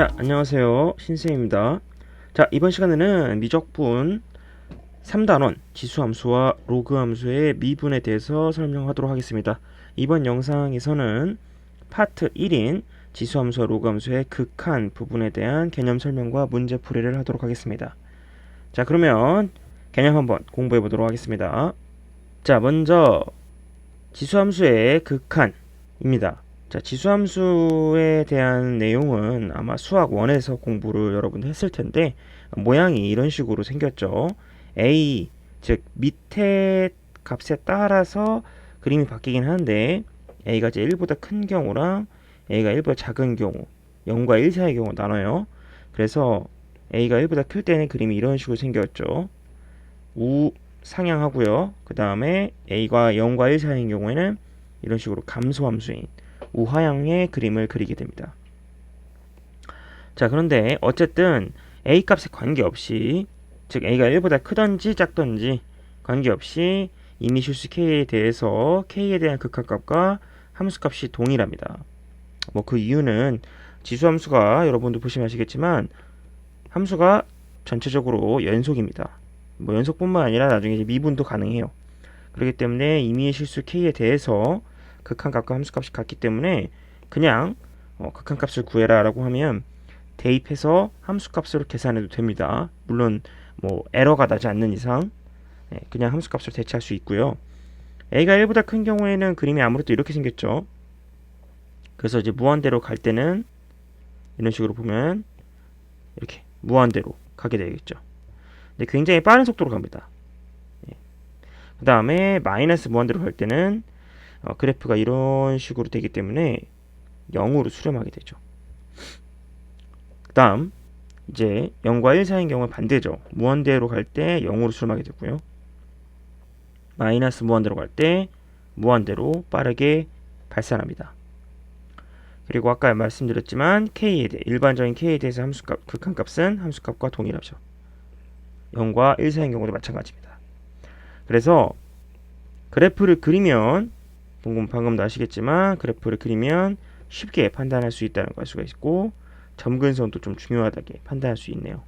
자, 안녕하세요. 신쌤입니다. 자, 이번 시간에는 미적분 3단원 지수함수와 로그함수의 미분에 대해서 설명하도록 하겠습니다. 이번 영상에서는 파트 1인 지수함수와 로그함수의 극한 부분에 대한 개념 설명과 문제 풀이를 하도록 하겠습니다. 자, 그러면 개념 한번 공부해 보도록 하겠습니다. 자, 먼저 지수함수의 극한입니다. 자, 지수함수에 대한 내용은 아마 수학 1에서 공부를 여러분들 했을 텐데 모양이 이런 식으로 생겼죠. a, 즉 밑에 값에 따라서 그림이 바뀌긴 하는데 a가 이제 1보다 큰 경우랑 a가 1보다 작은 경우 0과 1 사이의 경우 나눠요. 그래서 a가 1보다 클 때는 그림이 이런 식으로 생겼죠. 상향하고요. 그 다음에 a가 0과 1 사이인 경우에는 이런 식으로 감소함수인 우하향의 그림을 그리게 됩니다. 자, 그런데 어쨌든 a 값에 관계없이, 즉 a가 1보다 크던지 작던지 관계없이 이미 실수 k에 대해서 k에 대한 극한값과 함수값이 동일합니다. 뭐 그 이유는 지수함수가 여러분도 보시면 아시겠지만 함수가 전체적으로 연속입니다. 뭐 연속뿐만 아니라 나중에 이제 미분도 가능해요. 그렇기 때문에 임의의 실수 k에 대해서 극한값과 함수값이 같기 때문에 그냥 극한값을 구해라 라고 하면 대입해서 함수값으로 계산해도 됩니다. 물론 뭐 에러가 나지 않는 이상 그냥 함수값으로 대체할 수 있고요. a가 1보다 큰 경우에는 그림이 아무래도 이렇게 생겼죠. 그래서 이제 무한대로 갈 때는 이런 식으로 보면 이렇게 무한대로 가게 되겠죠. 근데 굉장히 빠른 속도로 갑니다. 그 다음에 마이너스 무한대로 갈 때는 그래프가 이런 식으로 되기 때문에 0으로 수렴하게 되죠. 그 다음 이제 0과 1 사이인 경우는 반대죠. 무한대로 갈 때 0으로 수렴하게 되고요. 마이너스 무한대로 갈 때 무한대로 빠르게 발산합니다. 그리고 아까 말씀드렸지만 k에 대해 일반적인 k에 대해서 함수값, 극한값은 함수값과 동일하죠. 0과 1 사이인 경우도 마찬가지입니다. 그래서 그래프를 그리면 방금도 아시겠지만 그래프를 그리면 쉽게 판단할 수 있다는 걸 알 수가 있고 점근선도 좀 중요하다게 판단할 수 있네요.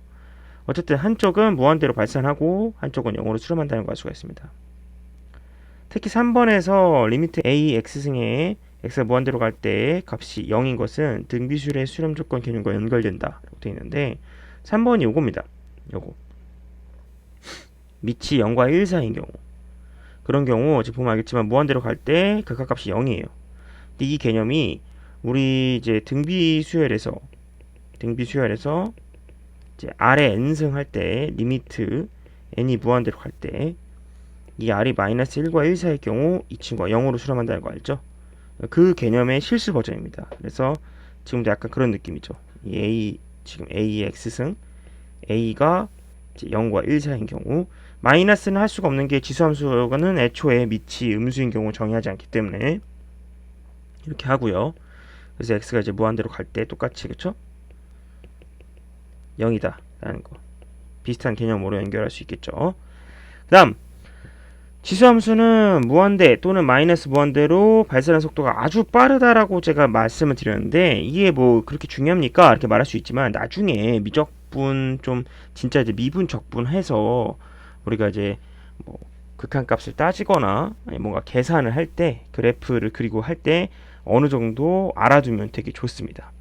어쨌든 한쪽은 무한대로 발산하고 한쪽은 0으로 수렴한다는 걸 알 수가 있습니다. 특히 3번에서 리미트 a x승에 x가 무한대로 갈 때 값이 0인 것은 등비수열의 수렴 조건 개념과 연결된다 라고 되어 있는데 3번이 요겁니다. 요거 밑이 0과 1 사이인 경우, 그런 경우 지금 보면 알겠지만 무한대로 갈 때 극한값이 0이에요. 근데 이 개념이 우리 이제 등비수열에서 이제 r의 n승 할 때 리미트 n이 무한대로 갈 때 이 r이 마이너스 1과 1 사이의 경우 이 친구가 0으로 수렴한다는 거 알죠? 그 개념의 실수 버전입니다. 그래서 지금도 약간 그런 느낌이죠. 이 a 지금 a의 x승 a가 이제 0과 1 사이인 경우 마이너스는 할 수가 없는 게 지수함수는 애초에 밑이 음수인 경우 정의하지 않기 때문에 이렇게 하고요. 그래서 x가 이제 무한대로 갈 때 똑같이 그쵸? 0이다 라는 거 비슷한 개념으로 연결할 수 있겠죠. 그 다음 지수함수는 무한대 또는 마이너스 무한대로 발산하는 속도가 아주 빠르다라고 제가 말씀을 드렸는데 이게 뭐 그렇게 중요합니까? 이렇게 말할 수 있지만 나중에 미적분 좀 진짜 이제 미분 적분해서 우리가 이제 뭐 극한값을 따지거나 아니 뭔가 계산을 할 때 그래프를 그리고 할 때 어느 정도 알아두면 되게 좋습니다.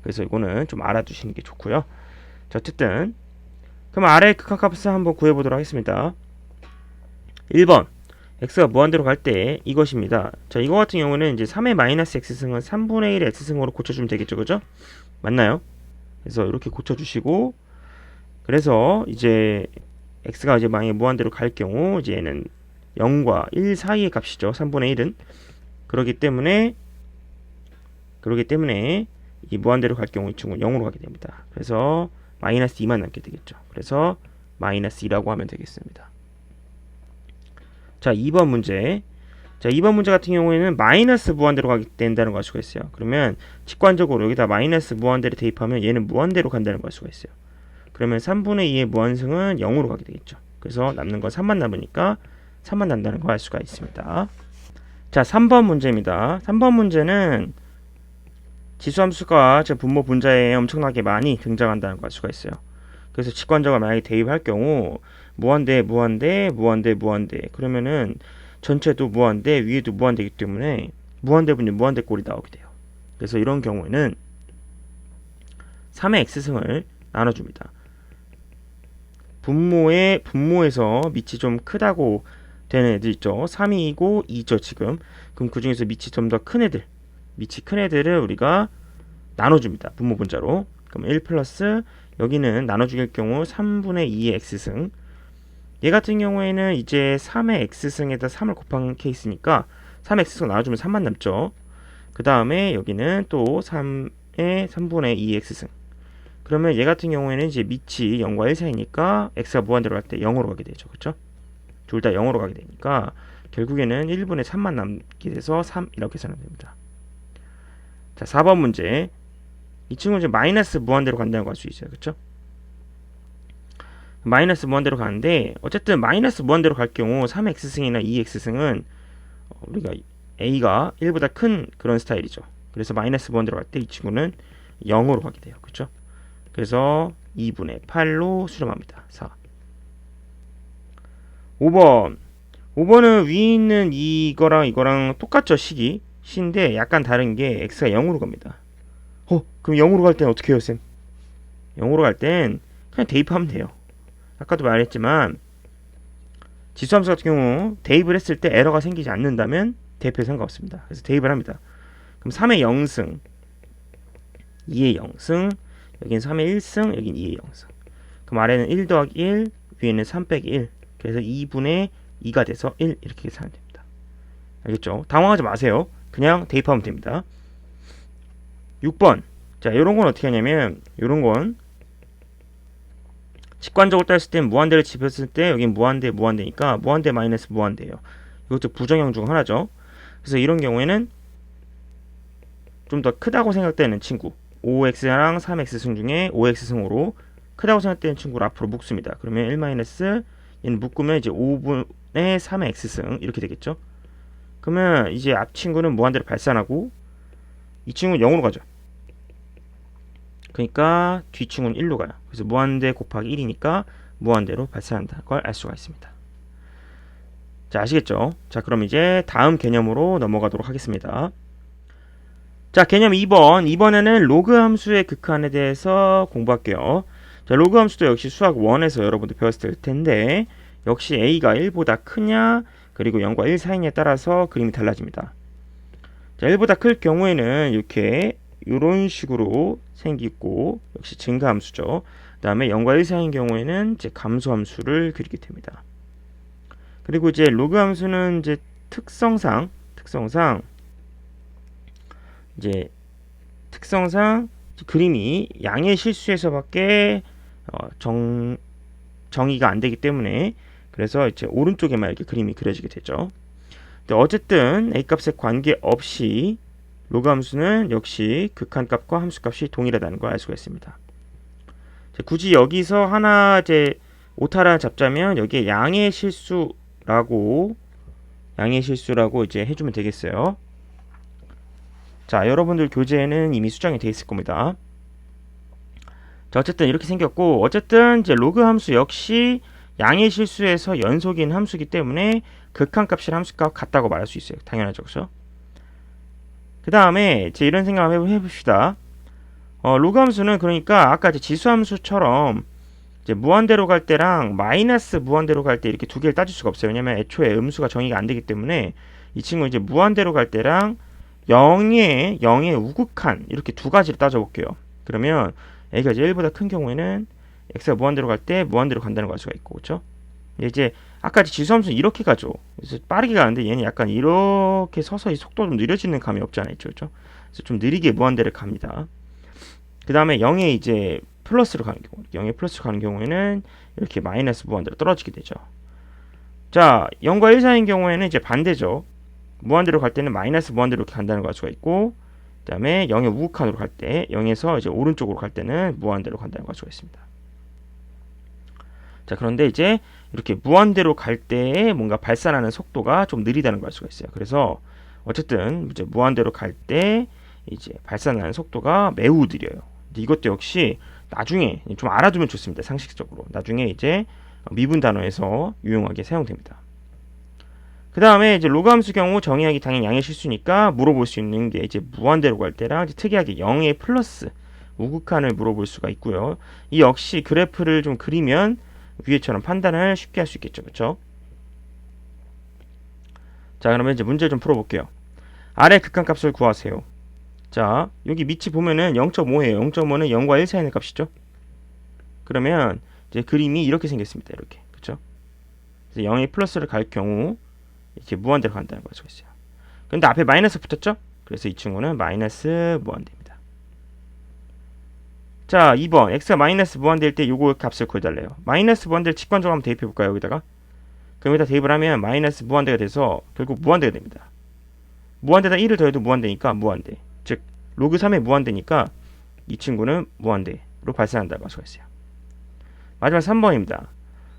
그래서 이거는 좀 알아두시는 게 좋고요. 자, 어쨌든 그럼 아래 극한값을 한번 구해보도록 하겠습니다. 1번 x가 무한대로 갈 때 이것입니다. 자, 이거 같은 경우는 이제 3의 마이너스 x승은 3분의 1의 x승으로 고쳐주면 되겠죠, 그죠? 맞나요? 그래서 이렇게 고쳐주시고 그래서 이제 x가 이제 만약에 무한대로 갈 경우 이제 얘는 0과 1 사이의 값이죠. 3분의 1은 그렇기 때문에 이 무한대로 갈 경우 이 친구는 0으로 가게 됩니다. 그래서 마이너스 2만 남게 되겠죠. 그래서 마이너스 2라고 하면 되겠습니다. 자, 2번 문제. 자, 2번 문제 같은 경우에는 마이너스 무한대로 가게 된다는 걸 알 수가 있어요. 그러면 직관적으로 여기다 마이너스 무한대를 대입하면 얘는 무한대로 간다는 걸 알 수가 있어요. 그러면 3분의 2의 무한승은 0으로 가게 되겠죠. 그래서 남는 건 3만 남으니까 3만 남다는 걸 알 수가 있습니다. 자, 3번 문제입니다. 3번 문제는 지수함수가 제 분모 분자에 엄청나게 많이 등장한다는 걸 알 수가 있어요. 그래서 직관적으로 만약에 대입할 경우 무한대, 무한대, 무한대, 무한대 그러면은 전체도 무한대, 위에도 무한대이기 때문에 무한대분의 무한대 꼴이 나오게 돼요. 그래서 이런 경우에는 3의 x승을 나눠줍니다. 분모에서 밑이 좀 크다고 되는 애들 있죠. 3이고 2죠 지금. 그럼 그 중에서 밑이 좀 더 큰 애들, 밑이 큰 애들을 우리가 나눠줍니다. 분모 분자로. 그럼 1 플러스 여기는 나눠주길 경우 3분의 2의 x승. 얘 같은 경우에는 이제 3의 x승에다 3을 곱한 케이스니까 3의 x승 나눠주면 3만 남죠. 그 다음에 여기는 또 3의 3분의 2의 x승. 그러면 얘 같은 경우에는 이제 밑이 0과 1 사이니까 x가 무한대로 갈 때 0으로 가게 되죠. 그렇죠? 둘 다 0으로 가게 되니까 결국에는 1분의 3만 남게 돼서 3 이렇게 쓰면 됩니다. 자, 4번 문제. 이 친구는 이제 마이너스 무한대로 간다고 할 수 있어요. 그렇죠? 마이너스 무한대로 가는데 어쨌든 마이너스 무한대로 갈 경우 3x승이나 2x승은 우리가 a가 1보다 큰 그런 스타일이죠. 그래서 마이너스 무한대로 갈 때 이 친구는 0으로 가게 돼요. 그렇죠? 그래서 2분의 8로 수렴합니다. 4. 5번. 5번은 위에 있는 이거랑 똑같죠, 시인데 약간 다른 게 x가 0으로 갑니다. 그럼 0으로 갈 때는 어떻게 해요, 쌤? 0으로 갈 땐 그냥 대입하면 돼요. 아까도 말했지만 지수함수 같은 경우 대입을 했을 때 에러가 생기지 않는다면 대입해도 상관없습니다. 그래서 대입을 합니다. 그럼 3의 0승, 2의 0승, 여기는 3의 1승, 여기는 2의 0승. 그럼 아래는 1 더하기 1, 위에는 3 빼기 1. 그래서 2분의 2가 돼서 1 이렇게 계산하면 됩니다. 알겠죠? 당황하지 마세요. 그냥 대입하면 됩니다. 6번. 자, 이런 건 어떻게 하냐면 이런 건 직관적으로 따졌을 때 무한대를 집었을 때 여긴 무한대니까 무한대 마이너스 무한대예요. 이것도 부정형 중 하나죠. 그래서 이런 경우에는 좀 더 크다고 생각되는 친구 5x랑 3x승 중에 5x승으로 크다고 생각되는 친구를 앞으로 묶습니다. 그러면 1 마이너스 얘는 묶으면 이제 5분의 3의 x승 이렇게 되겠죠. 그러면 이제 앞 친구는 무한대로 발산하고 이 친구는 0으로 가죠. 그러니까 뒤 친구는 1로 가요. 그래서 무한대 곱하기 1이니까 무한대로 발산한다는 걸 알 수가 있습니다. 자, 아시겠죠? 자, 그럼 이제 다음 개념으로 넘어가도록 하겠습니다. 자, 개념 2번. 이번에는 로그 함수의 극한에 대해서 공부할게요. 자, 로그 함수도 역시 수학 1에서 여러분들 배웠을 텐데 역시 a가 1보다 크냐 그리고 0과 1 사이냐에 따라서 그림이 달라집니다. 자, 1보다 클 경우에는 이렇게 이런 식으로 생기고 역시 증가함수죠. 그 다음에 0과 1 사이인 경우에는 이제 감소함수를 그리게 됩니다. 그리고 이제 로그 함수는 이제 특성상 그림이 양의 실수에서밖에 정의가 안 되기 때문에 그래서 이제 오른쪽에만 이렇게 그림이 그려지게 되죠. 근데 어쨌든 a 값에 관계없이 로그 함수는 역시 극한값과 함수값이 동일하다는 걸 알 수가 있습니다. 굳이 여기서 하나 이제 오타를 잡자면 여기에 양의 실수라고 이제 해주면 되겠어요. 자, 여러분들 교재에는 이미 수정이 되어 있을 겁니다. 자, 어쨌든 이렇게 생겼고 어쨌든 이제 로그 함수 역시 양의 실수에서 연속인 함수이기 때문에 극한값이랑 함수값 같다고 말할 수 있어요. 당연하죠, 그렇죠? 그 다음에 이제 이런 생각 한번 해봅시다. 로그 함수는 그러니까 아까 이제 지수 함수처럼 이제 무한대로 갈 때랑 마이너스 무한대로 갈 때 이렇게 두 개를 따질 수가 없어요. 왜냐면 애초에 음수가 정의가 안 되기 때문에 이 친구 이제 무한대로 갈 때랑 0의 우극한 이렇게 두 가지를 따져볼게요. 그러면 a가 이제 1보다 큰 경우에는 x가 무한대로 갈 때 무한대로 간다는 걸 알 수가 있고, 그렇죠? 이제 아까 지수함수는 이렇게 가죠. 그래서 빠르게 가는데 얘는 약간 이렇게 서서히 속도가 좀 느려지는 감이 없지 않아 있죠, 그렇죠? 그래서 좀 느리게 무한대를 갑니다. 그 다음에 0에 이제 플러스로 가는 경우, 0에 플러스로 가는 경우에는 이렇게 마이너스 무한대로 떨어지게 되죠. 자, 0과 1 사이인 경우에는 이제 반대죠. 무한대로 갈 때는 마이너스 무한대로 이렇게 간다는 걸 알 수가 있고, 그 다음에 0의 우극한으로 갈 때, 0에서 이제 오른쪽으로 갈 때는 무한대로 간다는 걸 알 수가 있습니다. 자, 그런데 이제 이렇게 무한대로 갈 때 뭔가 발산하는 속도가 좀 느리다는 걸 알 수가 있어요. 그래서 어쨌든 이제 무한대로 갈 때 이제 발산하는 속도가 매우 느려요. 이것도 역시 나중에 좀 알아두면 좋습니다. 상식적으로 나중에 이제 미분 단어에서 유용하게 사용됩니다. 그 다음에 이제 로그 함수 경우 정의하기 당연히 양의 실수니까 물어볼 수 있는 게 이제 무한대로 갈 때랑 이제 특이하게 0의 플러스 우극한을 물어볼 수가 있고요. 이 역시 그래프를 좀 그리면 위에처럼 판단을 쉽게 할 수 있겠죠. 그렇죠? 자, 그러면 이제 문제 좀 풀어볼게요. 아래 극한값을 구하세요. 자, 여기 밑이 보면은 0.5예요. 0.5는 0과 1 사이의 값이죠. 그러면 이제 그림이 이렇게 생겼습니다. 이렇게. 그렇죠? 그래서 0의 플러스를 갈 경우 이렇게 무한대로 간다는 걸 알 수가 있어요. 근데 앞에 마이너스 붙었죠? 그래서 이 친구는 마이너스 무한대입니다. 자, 2번 x가 마이너스 무한대일 때 요거 값을 구해달래요. 마이너스 무한대를 직관적으로 한번 대입해볼까요? 여기다가. 그럼 여기다 대입을 하면 마이너스 무한대가 돼서 결국 무한대가 됩니다. 무한대에다 1을 더해도 무한대니까 무한대. 즉 로그 3의 무한대니까 이 친구는 무한대로 발생한다고 할 수가 있어요. 마지막 3번입니다.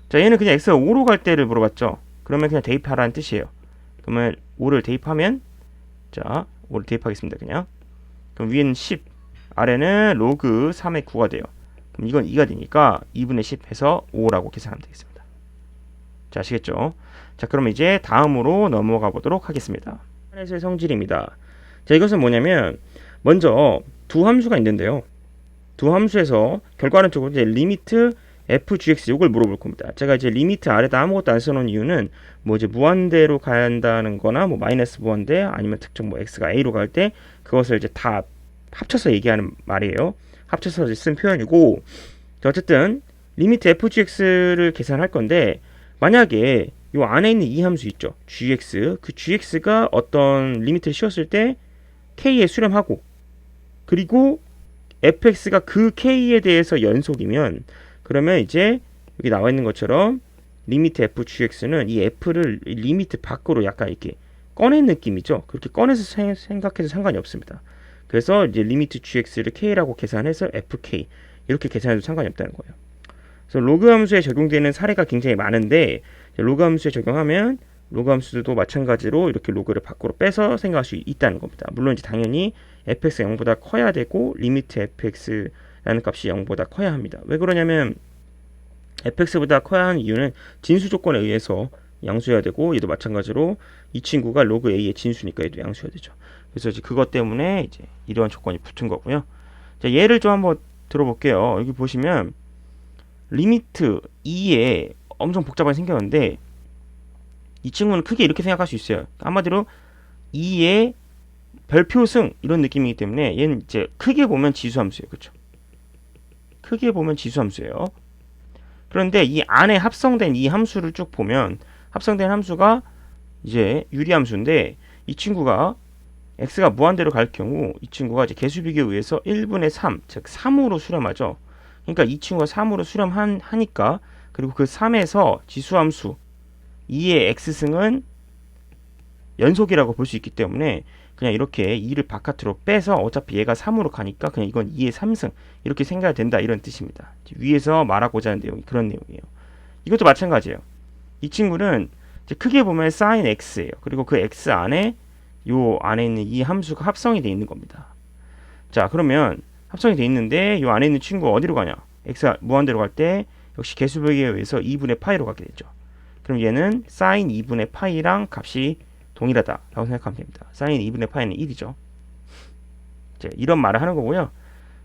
자, 얘는 그냥 x가 5로 갈 때를 물어봤죠. 그러면 그냥 대입하라는 뜻이에요. 그러면 5를 대입하면 자 5를 대입하겠습니다. 그냥 그럼 위에는 10 아래는 로그 3의 9가 돼요. 그럼 이건 2가 되니까 2분의 10 해서 5라고 계산하면 되겠습니다. 자, 아시겠죠? 자, 그럼 이제 다음으로 넘어가 보도록 하겠습니다. 판에서의 성질입니다. 자, 이것은 뭐냐면 먼저 두 함수가 있는데요. 두 함수에서 결과는 쪽으로 이제 리미트 fgx 이걸 물어볼 겁니다. 제가 이제 리미트 아래다 아무것도 안 써놓은 이유는 뭐 이제 무한대로 간다는 거나 뭐 마이너스 무한대 아니면 특정 뭐 x가 a로 갈 때 그것을 이제 다 합쳐서 얘기하는 말이에요. 합쳐서 이제 쓴 표현이고, 어쨌든 리미트 fgx를 계산할 건데 만약에 요 안에 있는 이 함수 있죠, gx. 그 gx가 어떤 리미트를 씌웠을 때 k에 수렴하고 그리고 fx가 그 k에 대해서 연속이면 그러면 이제 여기 나와 있는 것처럼 리미트 fgx는 이 f를 리미트 밖으로 약간 이렇게 꺼낸 느낌이죠. 그렇게 꺼내서 생각해도 상관이 없습니다. 그래서 이제 리미트 gx를 k라고 계산해서 fk 이렇게 계산해도 상관이 없다는 거예요. 그래서 로그 함수에 적용되는 사례가 굉장히 많은데 로그 함수에 적용하면 로그 함수도 마찬가지로 이렇게 로그를 밖으로 빼서 생각할 수 있다는 겁니다. 물론 이제 당연히 fx가 0보다 커야 되고 리미트 fx라는 값이 0보다 커야 합니다. 왜 그러냐면 fx보다 커야 하는 이유는 진수 조건에 의해서 양수해야 되고, 얘도 마찬가지로 이 친구가 로그 a의 진수니까 얘도 양수해야 되죠. 그래서 이제 그것 때문에 이제 이러한 조건이 붙은 거고요. 자, 얘를 좀 한번 들어볼게요. 여기 보시면 리미트 2에 엄청 복잡하게 생겼는데 이 친구는 크게 이렇게 생각할 수 있어요. 한마디로 2의 별표승 이런 느낌이기 때문에 얘는 이제 크게 보면 지수함수예요. 그렇죠? 크게 보면 지수함수예요. 그런데 이 안에 합성된 이 함수를 쭉 보면 합성된 함수가 이제 유리함수인데 이 친구가 x가 무한대로 갈 경우 이 친구가 이제 개수비교에 의해서 1분의 3, 즉 3으로 수렴하죠. 그러니까 이 친구가 3으로 수렴하니까 그리고 그 3에서 지수함수 2의 x승은 연속이라고 볼 수 있기 때문에 그냥 이렇게 2를 바깥으로 빼서 어차피 얘가 3으로 가니까 그냥 이건 2의 3승 이렇게 생각이 된다 이런 뜻입니다. 위에서 말하고자 하는 내용이 그런 내용이에요. 이것도 마찬가지예요. 이 친구는 이제 크게 보면 sin x예요. 그리고 그 x 안에 요 안에 있는 이 함수가 합성이 되어 있는 겁니다. 자, 그러면 합성이 되어 있는데 요 안에 있는 친구가 어디로 가냐? x가 무한대로 갈 때 역시 개수비교에 의해서 2분의 파이로 가게 되죠. 그럼 얘는 sin 2분의 파이랑 값이 동일하다라고 생각하면 됩니다. sin 2분의 파이는 1이죠. 이제 이런 말을 하는 거고요.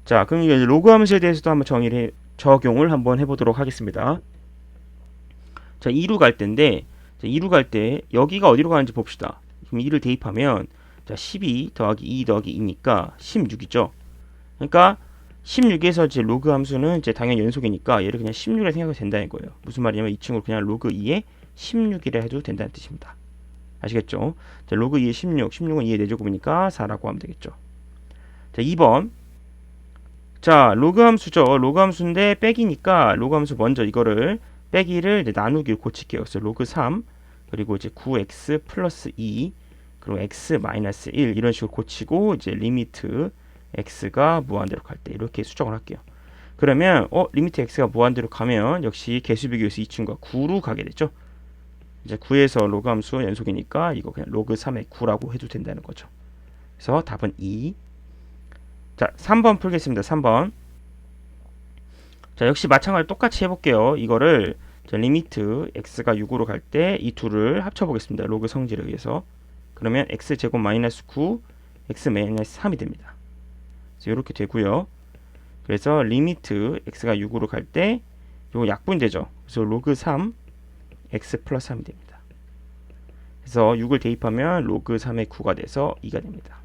자, 그럼 이제 로그 함수에 대해서도 한번 적용을 한번 해보도록 하겠습니다. 자, 2로 갈 때인데 2로 갈 때 여기가 어디로 가는지 봅시다. 그럼 2를 대입하면 자, 12 더하기 2 더하기 2니까 16이죠. 그러니까 16에서 이제 로그 함수는 이제 당연히 연속이니까 얘를 그냥 16이라 생각해도 된다는 거예요. 무슨 말이냐면 이 친구를 그냥 로그 2에 16이라 해도 된다는 뜻입니다. 아시겠죠? 자, 로그 2에 16, 16은 2의 4제곱이니까 4라고 하면 되겠죠. 자, 2번. 자, 로그 함수죠. 로그 함수인데 빼기니까 로그 함수 먼저 이거를 빼기를 이제 나누기로 고칠게요. 그래서 로그 3 그리고 이제 9x 플러스 2 그리고 x 마이너스 1 이런 식으로 고치고 이제 리미트 x가 무한대로 갈 때 이렇게 수정을 할게요. 그러면 리미트 x가 무한대로 가면 역시 개수비교에서 이 친구가 9로 가게 되죠. 이제 9에서 로그 함수 연속이니까 이거 그냥 로그 3의 9라고 해도 된다는 거죠. 그래서 답은 2. 자, 3번 풀겠습니다. 3번. 자, 역시 마찬가지로 똑같이 해볼게요. 이거를 리미트 x가 6으로 갈 때 이 둘을 합쳐보겠습니다. 로그 성질에 의해서. 그러면 x제곱 마이너스 9, x 마이너스 3이 됩니다. 그래서 이렇게 되고요. 그래서 리미트 x가 6으로 갈 때 이거 약분되죠. 그래서 로그 3, x 플러스 3이 됩니다. 그래서 6을 대입하면 로그 3의 9가 돼서 2가 됩니다.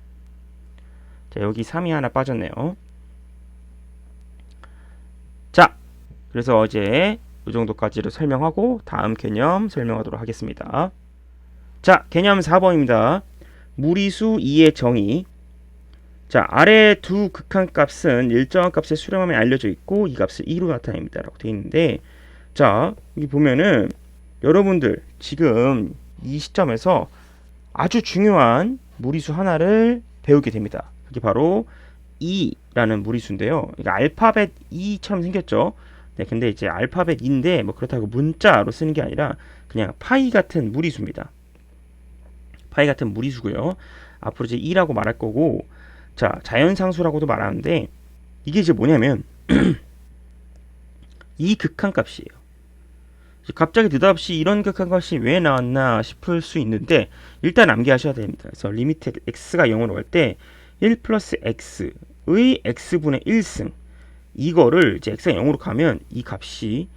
자, 여기 3이 하나 빠졌네요. 자, 그래서 이제 이 정도까지를 설명하고 다음 개념 설명하도록 하겠습니다. 자, 개념 4번입니다. 무리수 2의 정의. 자, 아래 두 극한값은 일정한 값의 수렴함이 알려져 있고 이 값을 2로 나타냅니다 라고 되어 있는데, 자, 여기 보면은 여러분들 지금 이 시점에서 아주 중요한 무리수 하나를 배우게 됩니다. 그게 바로 2라는 무리수인데요. 그러니까 알파벳 2처럼 생겼죠. 네, 근데 이제 알파벳 2인데 뭐 그렇다고 문자로 쓰는 게 아니라 그냥 파이 같은 무리수입니다. 파이 같은 무리수고요. 앞으로 이제 2라고 말할 거고, 자, 자연상수라고도 말하는데 이게 이제 뭐냐면 이 극한값이에요. 갑자기 느닷없이 이런 극한값이 왜 나왔나 싶을 수 있는데 일단 암기하셔야 됩니다. 그래서 리미트 x가 0으로 갈 때 1 플러스 x의 x분의 1승, 이거를 이제 x가 0으로 가면 이 값이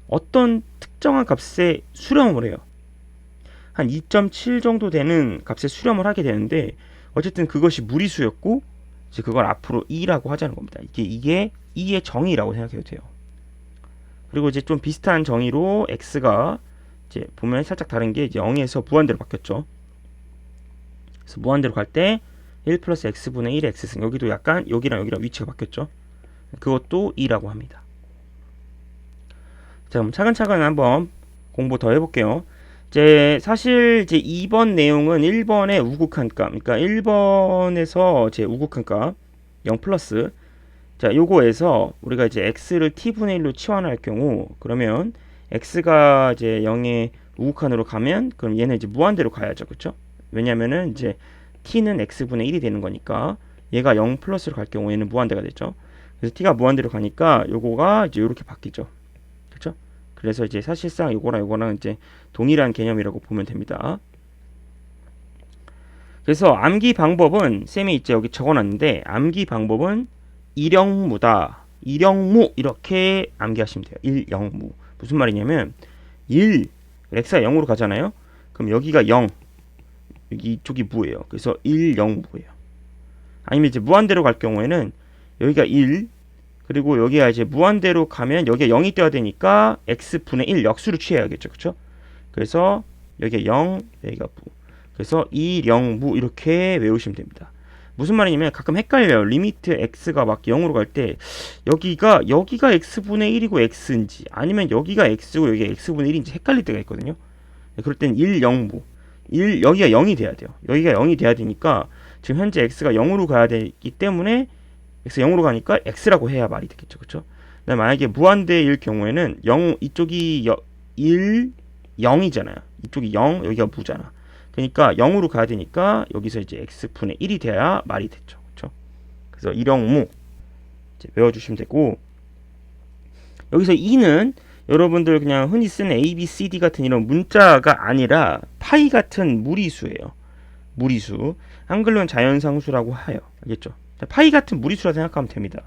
어떤 특정한 값에 수렴을 해요. 한 2.7 정도 되는 값에 수렴을 하게 되는데, 어쨌든 그것이 무리수였고 이제 그걸 앞으로 2라고 하자는 겁니다. 이게 2의 정의라고 생각해도 돼요. 그리고 이제 좀 비슷한 정의로 x가 이제 보면 살짝 다른 게 이제 0에서 무한대로 바뀌었죠. 그래서 무한대로 갈 때 1 플러스 x분의 1의 x승, 여기도 약간 여기랑 위치가 바뀌었죠. 그것도 2라고 합니다. 자, 그럼 차근차근 한번 공부 더 해볼게요. 이제 사실 이제 2번 내용은 1번의 우극한값, 그러니까 1번에서 제 우극한값 0 플러스, 자, 요거에서 우리가 이제 x를 t분의 1로 치환할 경우, 그러면 x가 이제 0의 우극한으로 가면 그럼 얘는 이제 무한대로 가야죠. 그렇죠? 왜냐면은 이제 t는 x분의 1이 되는 거니까 얘가 0 플러스로 갈 경우 얘는 무한대가 됐죠. 그래서 t가 무한대로 가니까 요거가 이제 이렇게 바뀌죠. 그렇죠? 그래서 이제 사실상 요거랑 이제 동일한 개념이라고 보면 됩니다. 그래서 암기 방법은 쌤이 이제 여기 적어놨는데, 암기 방법은 일영무다. 일영무 이렇게 암기하시면 돼요. 일영무. 무슨 말이냐면 1, x가 0으로 가잖아요. 그럼 여기가 0, 여기 이쪽이 무예요. 그래서 1영무예요. 아니면 이제 무한대로 갈 경우에는 여기가 1, 그리고 여기가 이제 무한대로 가면 여기가 0이 떠야 되니까 x분의 1 역수를 취해야겠죠. 그렇죠? 그래서 여기가 0, 여기가 무. 그래서 1영무 이렇게 외우시면 됩니다. 무슨 말이냐면 가끔 헷갈려요. 리미트 x가 막 0으로 갈 때 여기가 x분의 1이고 x인지, 아니면 여기가 x고 여기가 x분의 1인지 헷갈릴 때가 있거든요. 그럴 땐 1영무, 여기가 0이 돼야 돼요. 여기가 0이 돼야 되니까 지금 현재 x가 0으로 가야 되기 때문에 x가 0으로 가니까 x라고 해야 말이 되겠죠. 그렇죠? 만약에 무한대일 경우에는 0, 이쪽이 1, 0이잖아요. 이쪽이 0, 여기가 무잖아. 그러니까 0으로 가야 되니까 여기서 이제 x분의 1이 돼야 말이 됐죠. 그렇죠? 그래서 일영무 이제 외워주시면 되고, 여기서 2는 여러분들 그냥 흔히 쓰는 A, B, C, D 같은 이런 문자가 아니라 파이 같은 무리수예요. 무리수. 한글로는 자연상수라고 해요. 알겠죠? 파이 같은 무리수라 생각하면 됩니다.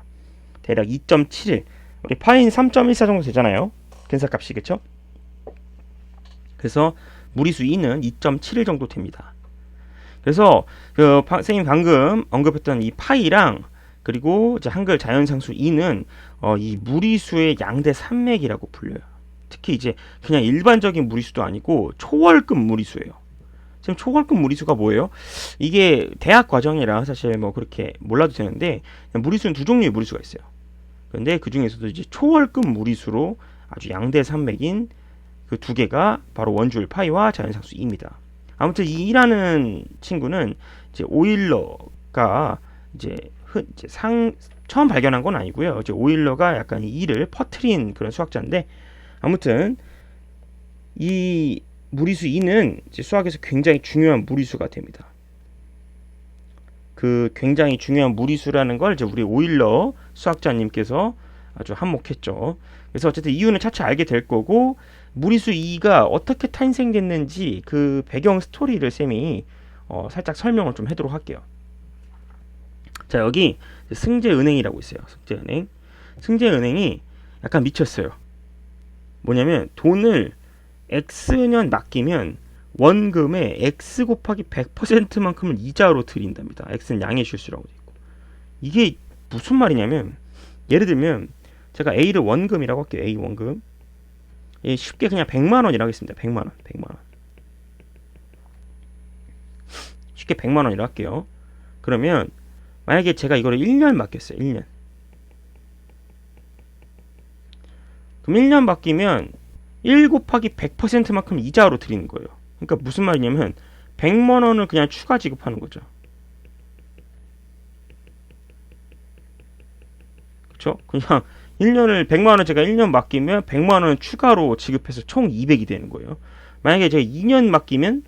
대략 2.71. 우리 파이는 3.14 정도 되잖아요. 근사값이겠죠? 그래서 무리수 2는 2.71 정도 됩니다. 그래서 선생님 방금 언급했던 이 파이랑 그리고 이제 한글 자연상수 2는 이 무리수의 양대 산맥이라고 불려요. 특히 이제 그냥 일반적인 무리수도 아니고 초월급 무리수예요. 지금 초월급 무리수가 뭐예요? 이게 대학 과정이라 사실 뭐 그렇게 몰라도 되는데, 무리수는 두 종류의 무리수가 있어요. 그런데 그 중에서도 이제 초월급 무리수로 아주 양대 산맥인 그 두 개가 바로 원주율 파이와 자연상수 2입니다. 아무튼 이 2라는 친구는 이제 오일러가 이제 처음 발견한 건 아니고요. 이제 오일러가 약간 이 2를 퍼트린 그런 수학자인데, 아무튼 이 무리수 2는 이제 수학에서 굉장히 중요한 무리수가 됩니다. 그 굉장히 중요한 무리수라는 걸 이제 우리 오일러 수학자님께서 아주 한몫했죠. 그래서 어쨌든 이유는 차차 알게 될 거고, 무리수 2가 어떻게 탄생됐는지 그 배경 스토리를 쌤이 살짝 설명을 좀 해도록 할게요. 자, 여기 승재은행이라고 있어요. 승재은행. 승재은행이 약간 미쳤어요. 뭐냐면 돈을 X년 맡기면 원금의 X 곱하기 100%만큼을 이자로 드린답니다. X는 양의 실수라고 돼 있고. 이게 무슨 말이냐면, 예를 들면 제가 A를 원금이라고 할게요. A 원금. 예, 쉽게 그냥 100만 원이라고 하겠습니다. 100만 원. 100만 원. 쉽게 100만 원이라고 할게요. 그러면 만약에 제가 이거를 1년 맡겼어요. 1년. 그럼 1년 맡기면 1 곱하기 100%만큼 이자로 드리는 거예요. 그러니까 무슨 말이냐면 100만 원을 그냥 추가 지급하는 거죠. 그렇죠? 그냥 1년을 100만 원을 제가 1년 맡기면 100만 원을 추가로 지급해서 총 200이 되는 거예요. 만약에 제가 2년 맡기면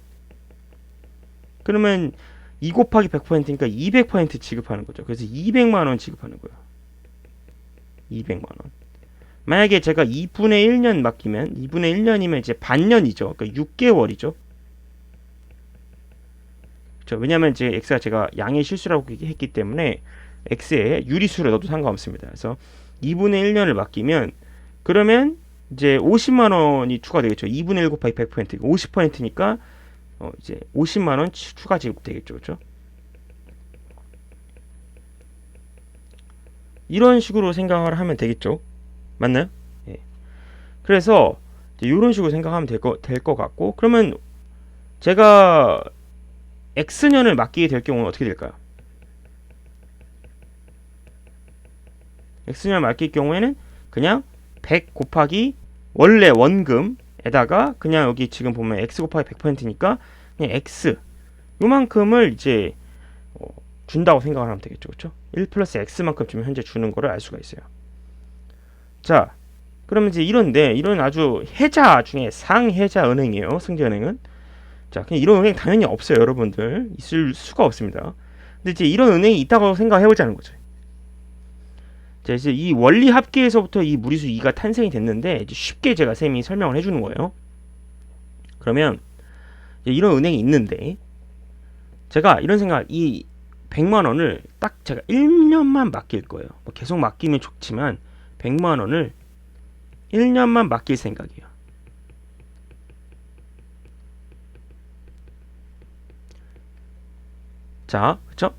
그러면 2 곱하기 100%니까 200% 지급하는 거죠. 그래서 200만 원 지급하는 거예요. 200만 원. 만약에 제가 2분의 1년 맡기면 2분의 1년이면 이제 반년이죠. 그러니까 6개월이죠. 그렇죠? 왜냐하면 이제 x가 제가 양의 실수라고 했기 때문에 x에 유리수를 넣어도 상관없습니다. 그래서 2분의 1년을 맡기면 그러면 이제 50만 원이 추가되겠죠. 2분의 1 곱하기 100%, 50%니까 이제 50만 원 추가 지급되겠죠. 그렇죠? 이런 식으로 생각을 하면 되겠죠. 맞나요? 예. 그래서 이런 식으로 생각하면 될 것 같고, 그러면 제가 X년을 맡기게 될 경우는 어떻게 될까요? X년을 맡길 경우에는 그냥 100 곱하기 원래 원금에다가 그냥 여기 지금 보면 X 곱하기 100%니까 그냥 X 요만큼을 이제 준다고 생각을 하면 되겠죠. 그렇죠? 1 플러스 X만큼 지금 현재 주는 거를 알 수가 있어요. 자, 그러면 이제 이런 아주 해자 중에 상해자 은행이에요. 승재은행은. 자, 그냥 이런 은행 당연히 없어요, 여러분들. 있을 수가 없습니다. 근데 이제 이런 은행이 있다고 생각해 보자는 거죠. 자, 이제 이 원리 합계에서부터 이 무리수 2가 탄생이 됐는데 이제 쉽게 제가 쌤이 설명을 해주는 거예요. 그러면 이제 이런 은행이 있는데 제가 이런 생각, 이 100만 원을 딱 제가 1년만 맡길 거예요. 뭐 계속 맡기면 좋지만 100만 원을 1년만 맡길 생각이에요. 자, 그쵸?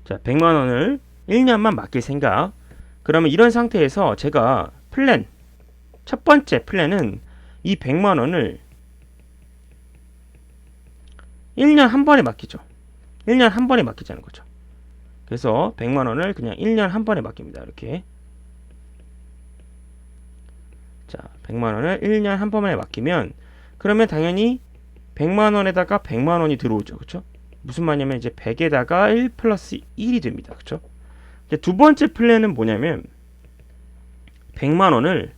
자, 100만 원을 1년만 맡길 생각. 그러면 이런 상태에서 제가 첫 번째 플랜은 이 100만 원을 1년 한 번에 맡기죠. 1년 한 번에 맡기자는 거죠. 그래서 100만 원을 그냥 1년 한 번에 맡깁니다. 이렇게. 자, 100만 원을 1년 한 번에 맡기면 그러면 당연히 100만 원에다가 100만 원이 들어오죠. 그렇죠? 무슨 말이냐면 이제 100에다가 1 플러스 1이 됩니다. 그렇죠? 이제 두 번째 플랜은 뭐냐면 100만 원을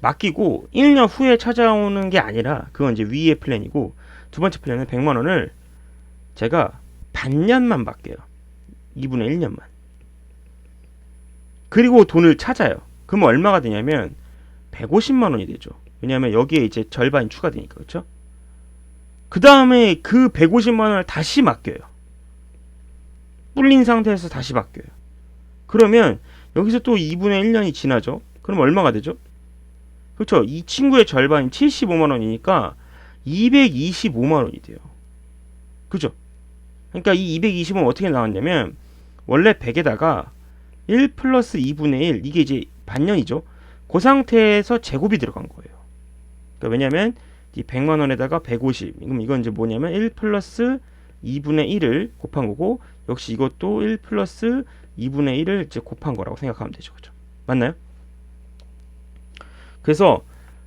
맡기고 1년 후에 찾아오는 게 아니라 그건 이제 위의 플랜이고, 두 번째 플랜은 100만 원을 제가 반년만 맡겨요. 2분의 1년만. 그리고 돈을 찾아요. 그러면 얼마가 되냐면 150만 원이 되죠. 왜냐하면 여기에 이제 절반이 추가되니까. 그렇죠? 그 다음에 그 150만 원을 다시 맡겨요. 불린 상태에서 다시 맡겨요. 그러면 여기서 또 2분의 1년이 지나죠. 그럼 얼마가 되죠? 그렇죠? 이 친구의 절반이 75만 원이니까 225만 원이 돼요. 그죠? 그러니까 이 225만 원 어떻게 나왔냐면 원래 100에다가 1 플러스 2분의 1, 이게 이제 반년이죠. 그 상태에서 제곱이 들어간 거예요. 그러니까 왜냐면 이 100만 원에다가 150, 그럼 이건 이제 뭐냐면 1 플러스 2분의 1을 곱한 거고, 역시 이것도 1 플러스 2분의 1을 이제 곱한 거라고 생각하면 되죠. 그죠? 맞나요? 그래서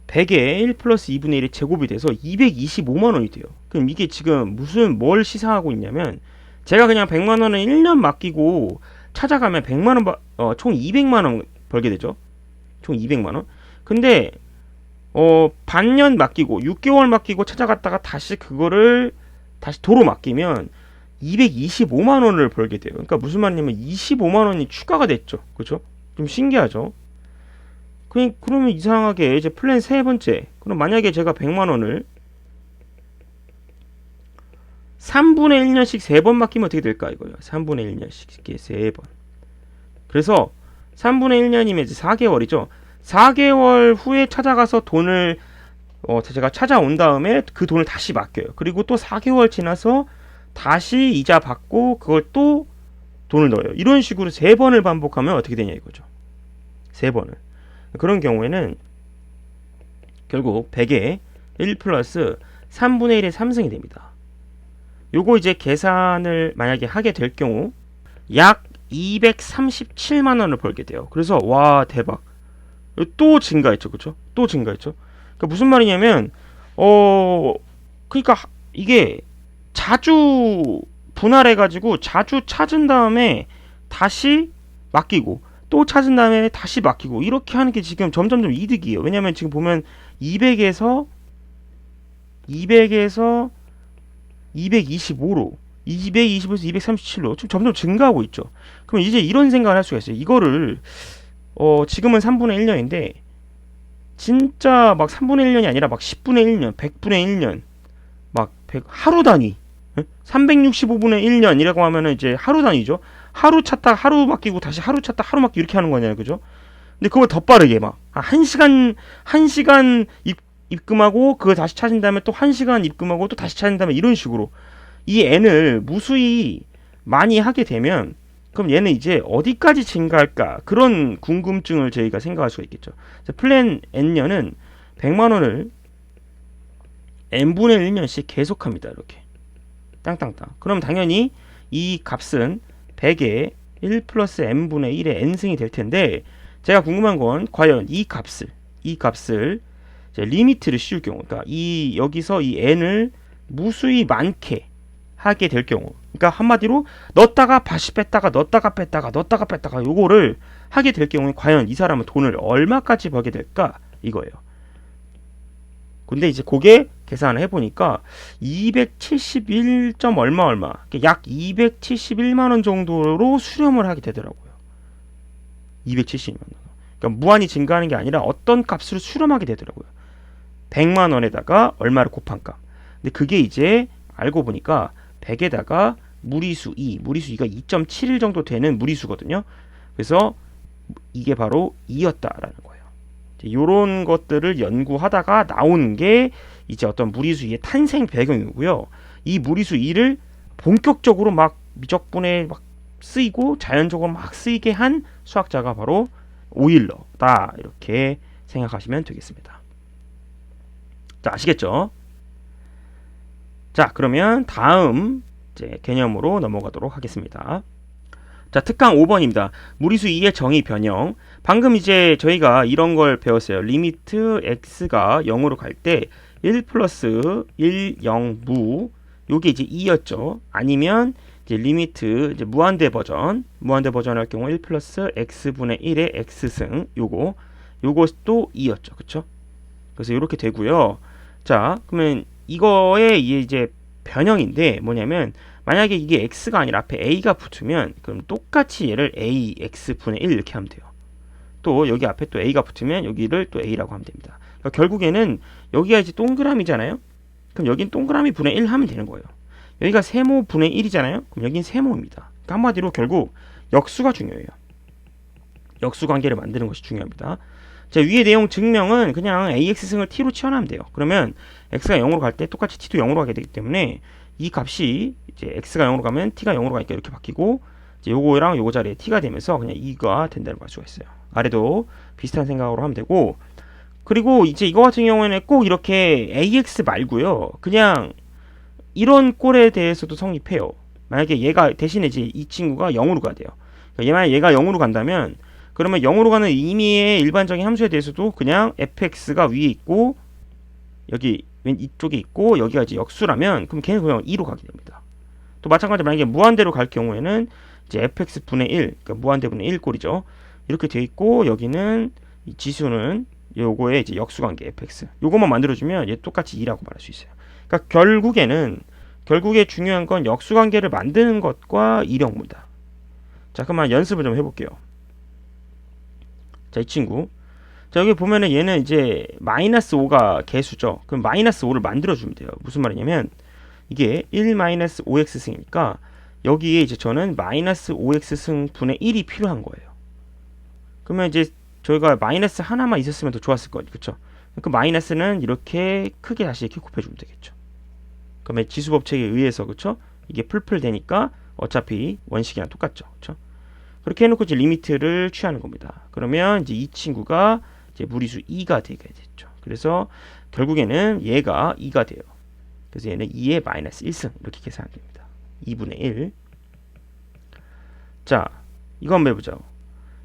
100에 1 플러스 2분의 1이 제곱이 돼서 225만 원이 돼요. 그럼 이게 지금 뭘 시사하고 있냐면 제가 그냥 100만 원을 1년 맡기고 찾아가면 100만 원, 총 200만 원 벌게 되죠. 총 200만 원. 근데 반년 맡기고 6개월 맡기고 찾아갔다가 다시 그거를 다시 도로 맡기면 225만 원을 벌게 돼요. 그러니까 무슨 말이냐면 25만 원이 추가가 됐죠. 그죠? 좀 신기하죠? 그러면 이상하게 이제 플랜 세 번째. 그럼 만약에 제가 100만 원을 3분의 1년씩 3번 맡기면 어떻게 될까 이거예요. 3분의 1년씩 3번. 그래서 3분의 1년이면 이제 4개월이죠. 4개월 후에 찾아가서 돈을 제가 찾아온 다음에 그 돈을 다시 맡겨요. 그리고 또 4개월 지나서 다시 이자 받고 그걸 또 돈을 넣어요. 이런 식으로 3번을 반복하면 어떻게 되냐 이거죠. 3번을. 그런 경우에는 결국 100에 1 플러스 3분의 1의 3승이 됩니다. 요거 이제 계산을 만약에 하게 될 경우 약 237만 원을 벌게 돼요. 그래서 와 대박. 또 증가했죠. 그쵸? 또 증가했죠. 그러니까 무슨 말이냐면 그러니까 이게 자주 분할해가지고 자주 찾은 다음에 다시 맡기고 또 찾은 다음에 다시 맡기고 이렇게 하는 게 지금 점점점 이득이에요. 왜냐면 지금 보면 200에서 225로 220에서 237로 지금 점점 증가하고 있죠. 그럼 이제 이런 생각을 할 수가 있어요. 이거를 지금은 3분의 1년인데 진짜 막 3분의 1년이 아니라 막 10분의 1년, 100분의 1년 막 하루 단위 365분의 1년이라고 하면은 이제 하루 단위죠. 하루 찾다 하루 맡기고 다시 하루 찾다 하루 맡기고 이렇게 하는 거잖아요. 그죠? 근데 그걸 더 빠르게 막 1시간 입금하고 그걸 다시 찾은 다음에 또 1시간 입금하고 또 다시 찾은 다음에 이런 식으로 이 n을 무수히 많이 하게 되면 그럼 얘는 이제 어디까지 증가할까? 그런 궁금증을 저희가 생각할 수가 있겠죠. 플랜 n년은 100만 원을 n분의 1년씩 계속합니다. 이렇게 땅땅땅. 그럼 당연히 이 값은 100에 1 플러스 n분의 1의 n승이 될 텐데 제가 궁금한 건 과연 이 값을 이제 리미트를 씌울 경우 그러니까 여기서 이 n을 무수히 많게 하게 될 경우 그러니까 한마디로 넣었다가 다시 뺐다가 넣었다가 뺐다가 요거를 하게 될 경우에 과연 이 사람은 돈을 얼마까지 벌게 될까 이거예요. 근데 이제 그게 계산을 해보니까 271. 얼마 약 271만 원 정도로 수렴을 하게 되더라고요. 271만 원. 그러니까 무한히 증가하는 게 아니라 어떤 값을 수렴하게 되더라고요. 100만 원에다가 얼마를 곱한 값. 근데 그게 이제 알고 보니까 100에다가 무리수 2가 2.71 정도 되는 무리수거든요. 그래서 이게 바로 2였다라는 거예요. 이런 것들을 연구하다가 나온 게 이제 어떤 무리수 2의 탄생 배경이고요. 이 무리수 2를 본격적으로 막 미적분에 막 쓰이고 자연적으로 막 쓰이게 한 수학자가 바로 오일러다. 이렇게 생각하시면 되겠습니다. 자, 아시겠죠? 자, 그러면 다음 이제 개념으로 넘어가도록 하겠습니다. 자, 특강 5번입니다. 무리수 2의 정의 변형. 방금 이제 저희가 이런 걸 배웠어요. 리미트 x가 0으로 갈 때 1 플러스 1, 0, 무. 요게 이제 2였죠. 아니면 이제 리미트 이제 무한대 버전 할 경우 1 플러스 x분의 1의 x승. 요것도 2였죠. 그쵸? 그래서 이렇게 되고요. 자, 그러면 이거의 이제 변형인데 뭐냐면 만약에 이게 x가 아니라 앞에 a가 붙으면 그럼 똑같이 얘를 ax분의 1 이렇게 하면 돼요. 또 여기 앞에 또 a가 붙으면 여기를 또 a라고 하면 됩니다. 그러니까 결국에는 여기가 이제 동그라미잖아요. 그럼 여긴 동그라미 분의 1 하면 되는 거예요. 여기가 세모 분의 1이잖아요. 그럼 여긴 세모입니다. 그러니까 한마디로 결국 역수가 중요해요. 역수 관계를 만드는 것이 중요합니다. 자, 위의 내용 증명은 그냥 ax승을 t로 치환하면 돼요. 그러면 x가 0으로 갈 때 똑같이 t도 0으로 가게 되기 때문에 이 값이 이제 x가 0으로 가면 t가 0으로 가니까 이렇게 바뀌고 이제 요거랑 요거 자리에 t가 되면서 그냥 2가 된다는 걸 알 수가 있어요. 아래도 비슷한 생각으로 하면 되고 그리고 이제 이거 같은 경우에는 꼭 이렇게 ax 말고요. 그냥 이런 꼴에 대해서도 성립해요. 만약에 얘가 대신에 이제 이 친구가 0으로 가야 돼요. 그러니까 만약 얘가 0으로 간다면 그러면 0으로 가는 임의의 일반적인 함수에 대해서도 그냥 fx가 위에 있고 여기 왼 이쪽에 있고 여기가 이제 역수라면 그럼 걔는 그냥 2로 가게 됩니다. 또 마찬가지로 만약에 무한대로 갈 경우에는 이제 fx 분의 1, 그러니까 무한대 분의 1 꼴이죠. 이렇게 돼 있고 여기는 이 지수는 요거의 이제 역수 관계 fx. 요것만 만들어주면 얘 똑같이 2라고 말할 수 있어요. 그러니까 결국에 중요한 건 역수관계를 만드는 것과 이력무다. 자, 그러면 연습을 좀 해볼게요. 자, 이 친구. 자, 여기 보면은 얘는 이제 마이너스 5가 개수죠. 그럼 마이너스 5를 만들어주면 돼요. 무슨 말이냐면 이게 1 마이너스 5x 승이니까 여기에 이제 저는 마이너스 5x 승 분의 1이 필요한 거예요. 그러면 이제 저희가 마이너스 하나만 있었으면 더 좋았을 거예요. 그쵸? 그 마이너스는 이렇게 크게 다시 이렇게 곱해주면 되겠죠. 그러면 지수법칙에 의해서 그쵸? 이게 풀풀 되니까 어차피 원식이랑 똑같죠. 그쵸? 그렇게 해놓고 이제 리미트를 취하는 겁니다. 그러면 이제 이 친구가 이제 무리수 2가 되게 됐죠. 그래서 결국에는 얘가 2가 돼요. 그래서 얘는 2의 마이너스 1승 이렇게 계산됩니다. 2분의 1. 자, 이거 한번 해보죠.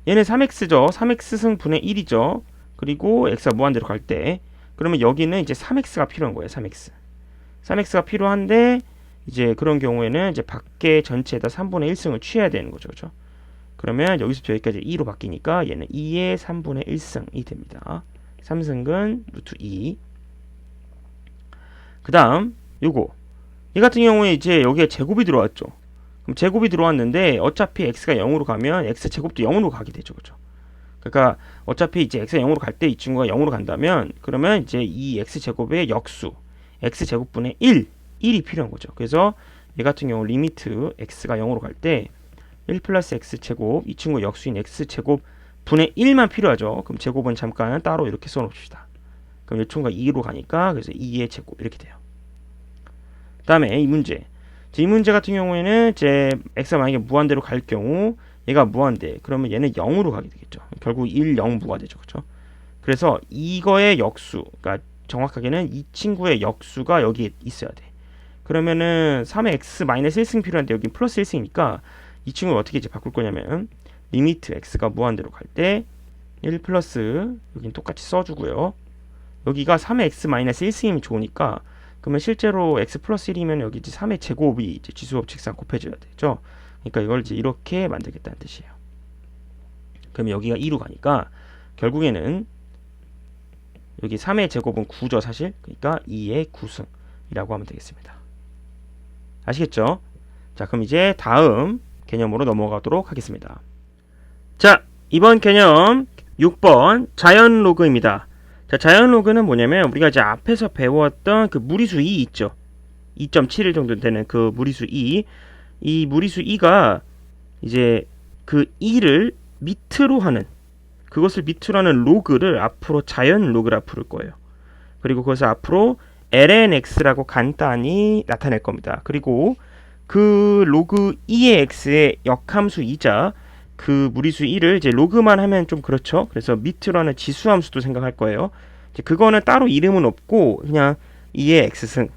얘는 3x죠. 3x승 분의 1이죠. 그리고 x가 무한대로 갈 때 그러면 여기는 이제 3x가 필요한 거예요. 3x. 3x가 필요한데 이제 그런 경우에는 이제 밖에 전체에다 3분의 1승을 취해야 되는 거죠. 그렇죠? 그러면 여기서부터 여기까지 2로 바뀌니까 얘는 2의 3분의 1승이 됩니다. 3승근 루트 2. 그 다음 요거 이 같은 경우에 이제 여기에 제곱이 들어왔죠. 그럼 제곱이 들어왔는데 어차피 x가 0으로 가면 x제곱도 0으로 가게 되죠. 그렇죠? 그러니까 어차피 이제 x가 0으로 갈 때 이 친구가 0으로 간다면 그러면 이제 이 x제곱의 역수 x제곱분의 1이 필요한 거죠. 그래서 얘 같은 경우 리미트 x가 0으로 갈 때 1 플러스 x제곱 이 친구 역수인 x제곱 분의 1만 필요하죠. 그럼 제곱은 잠깐 따로 이렇게 써놓읍시다. 그럼 이 친구가 2로 가니까 그래서 2의 제곱 이렇게 돼요. 그 다음에 이 문제 같은 경우에는 이제 x가 만약에 무한대로 갈 경우 얘가 무한대 그러면 얘는 0으로 가게 되겠죠. 결국 1, 0 무가 되죠. 그렇죠? 그래서 이거의 역수 그러니까 정확하게는 이 친구의 역수가 여기에 있어야 돼. 그러면은 3의 x-1승 필요한데 여기 플러스 1승이니까 이 친구를 어떻게 이제 바꿀 거냐면 리미트 x가 무한대로 갈 때 1 플러스 여긴 똑같이 써주고요. 여기가 3의 x-1승이면 좋으니까 그러면 실제로 x 플러스 1이면 여기 이제 3의 제곱이 이제 지수법칙상 곱해져야 되죠. 그러니까 이걸 이제 이렇게 만들겠다는 뜻이에요. 그러면 여기가 2로 가니까 결국에는 여기 3의 제곱은 9죠 사실. 그러니까 2의 9승이라고 하면 되겠습니다. 아시겠죠? 자, 그럼 이제 다음 개념으로 넘어가도록 하겠습니다. 자, 이번 개념 6번 자연 로그입니다. 자, 자연 로그는 뭐냐면 우리가 이제 앞에서 배웠던 그 무리수 2 있죠. 2.71 정도 되는 그 무리수 2. 이 무리수 2가 이제 그 2를 밑으로 하는 그것을 밑으로 하는 로그를 앞으로 자연 로그라 부를 거예요. 그리고 그것을 앞으로 lnx라고 간단히 나타낼 겁니다. 그리고 그 로그 2의 x의 역함수이자 그 무리수 2를 이제 로그만 하면 좀 그렇죠. 그래서 밑으로 하는 지수함수도 생각할 거예요. 이제 그거는 따로 이름은 없고 그냥 2의 x승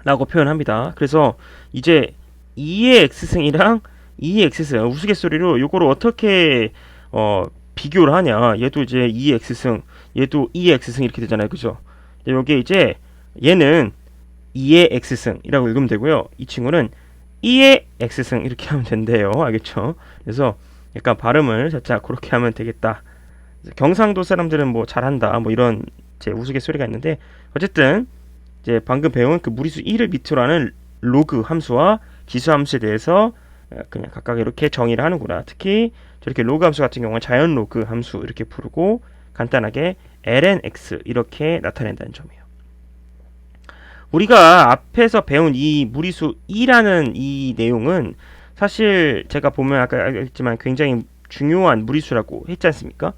라고 표현합니다. 그래서 이제 2의 x승이랑 2의 x승 우스갯소리로 요거를 어떻게 비교를 하냐. 얘도 이제 2의 x승 얘도 2의 x승 이렇게 되잖아요. 그죠? 여기에 이제 얘는 2의 x승이라고 읽으면 되고요. 이 친구는 2의 x승 이렇게 하면 된대요. 알겠죠? 그래서 약간 발음을 살짝 그렇게 하면 되겠다. 경상도 사람들은 뭐 잘한다 뭐 이런 제 우스갯소리가 있는데 어쨌든 이제 방금 배운 그 무리수 1을 밑으로 하는 로그 함수와 지수 함수에 대해서 그냥 각각 이렇게 정의를 하는구나. 특히 저렇게 로그 함수 같은 경우는 자연 로그 함수 이렇게 부르고 간단하게 lnx 이렇게 나타낸다는 점이에요. 우리가 앞에서 배운 이 무리수 2라는 이 내용은 사실 제가 보면 아까 알겠지만 굉장히 중요한 무리수라고 했지 않습니까?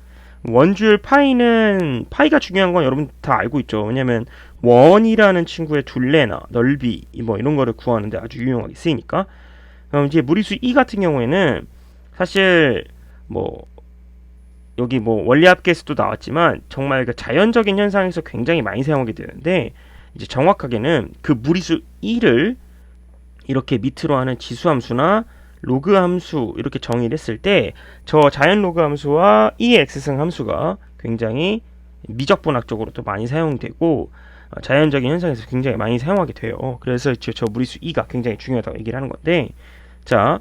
원주율 파이가 중요한 건 여러분 다 알고 있죠. 왜냐면 원이라는 친구의 둘레나 넓이 뭐 이런 거를 구하는데 아주 유용하게 쓰이니까. 그럼 이제 무리수 2 같은 경우에는 사실 뭐 여기 뭐 원리합계에서도 나왔지만 정말 그 자연적인 현상에서 굉장히 많이 사용하게 되는데 이제 정확하게는 그 무리수 2를 이렇게 밑으로 하는 지수함수나 로그 함수 이렇게 정의를 했을 때 저 자연 로그 함수와 2의 x승 함수가 굉장히 미적분학적으로도 많이 사용되고 자연적인 현상에서 굉장히 많이 사용하게 돼요. 그래서 저 무리수 2가 굉장히 중요하다고 얘기를 하는 건데 자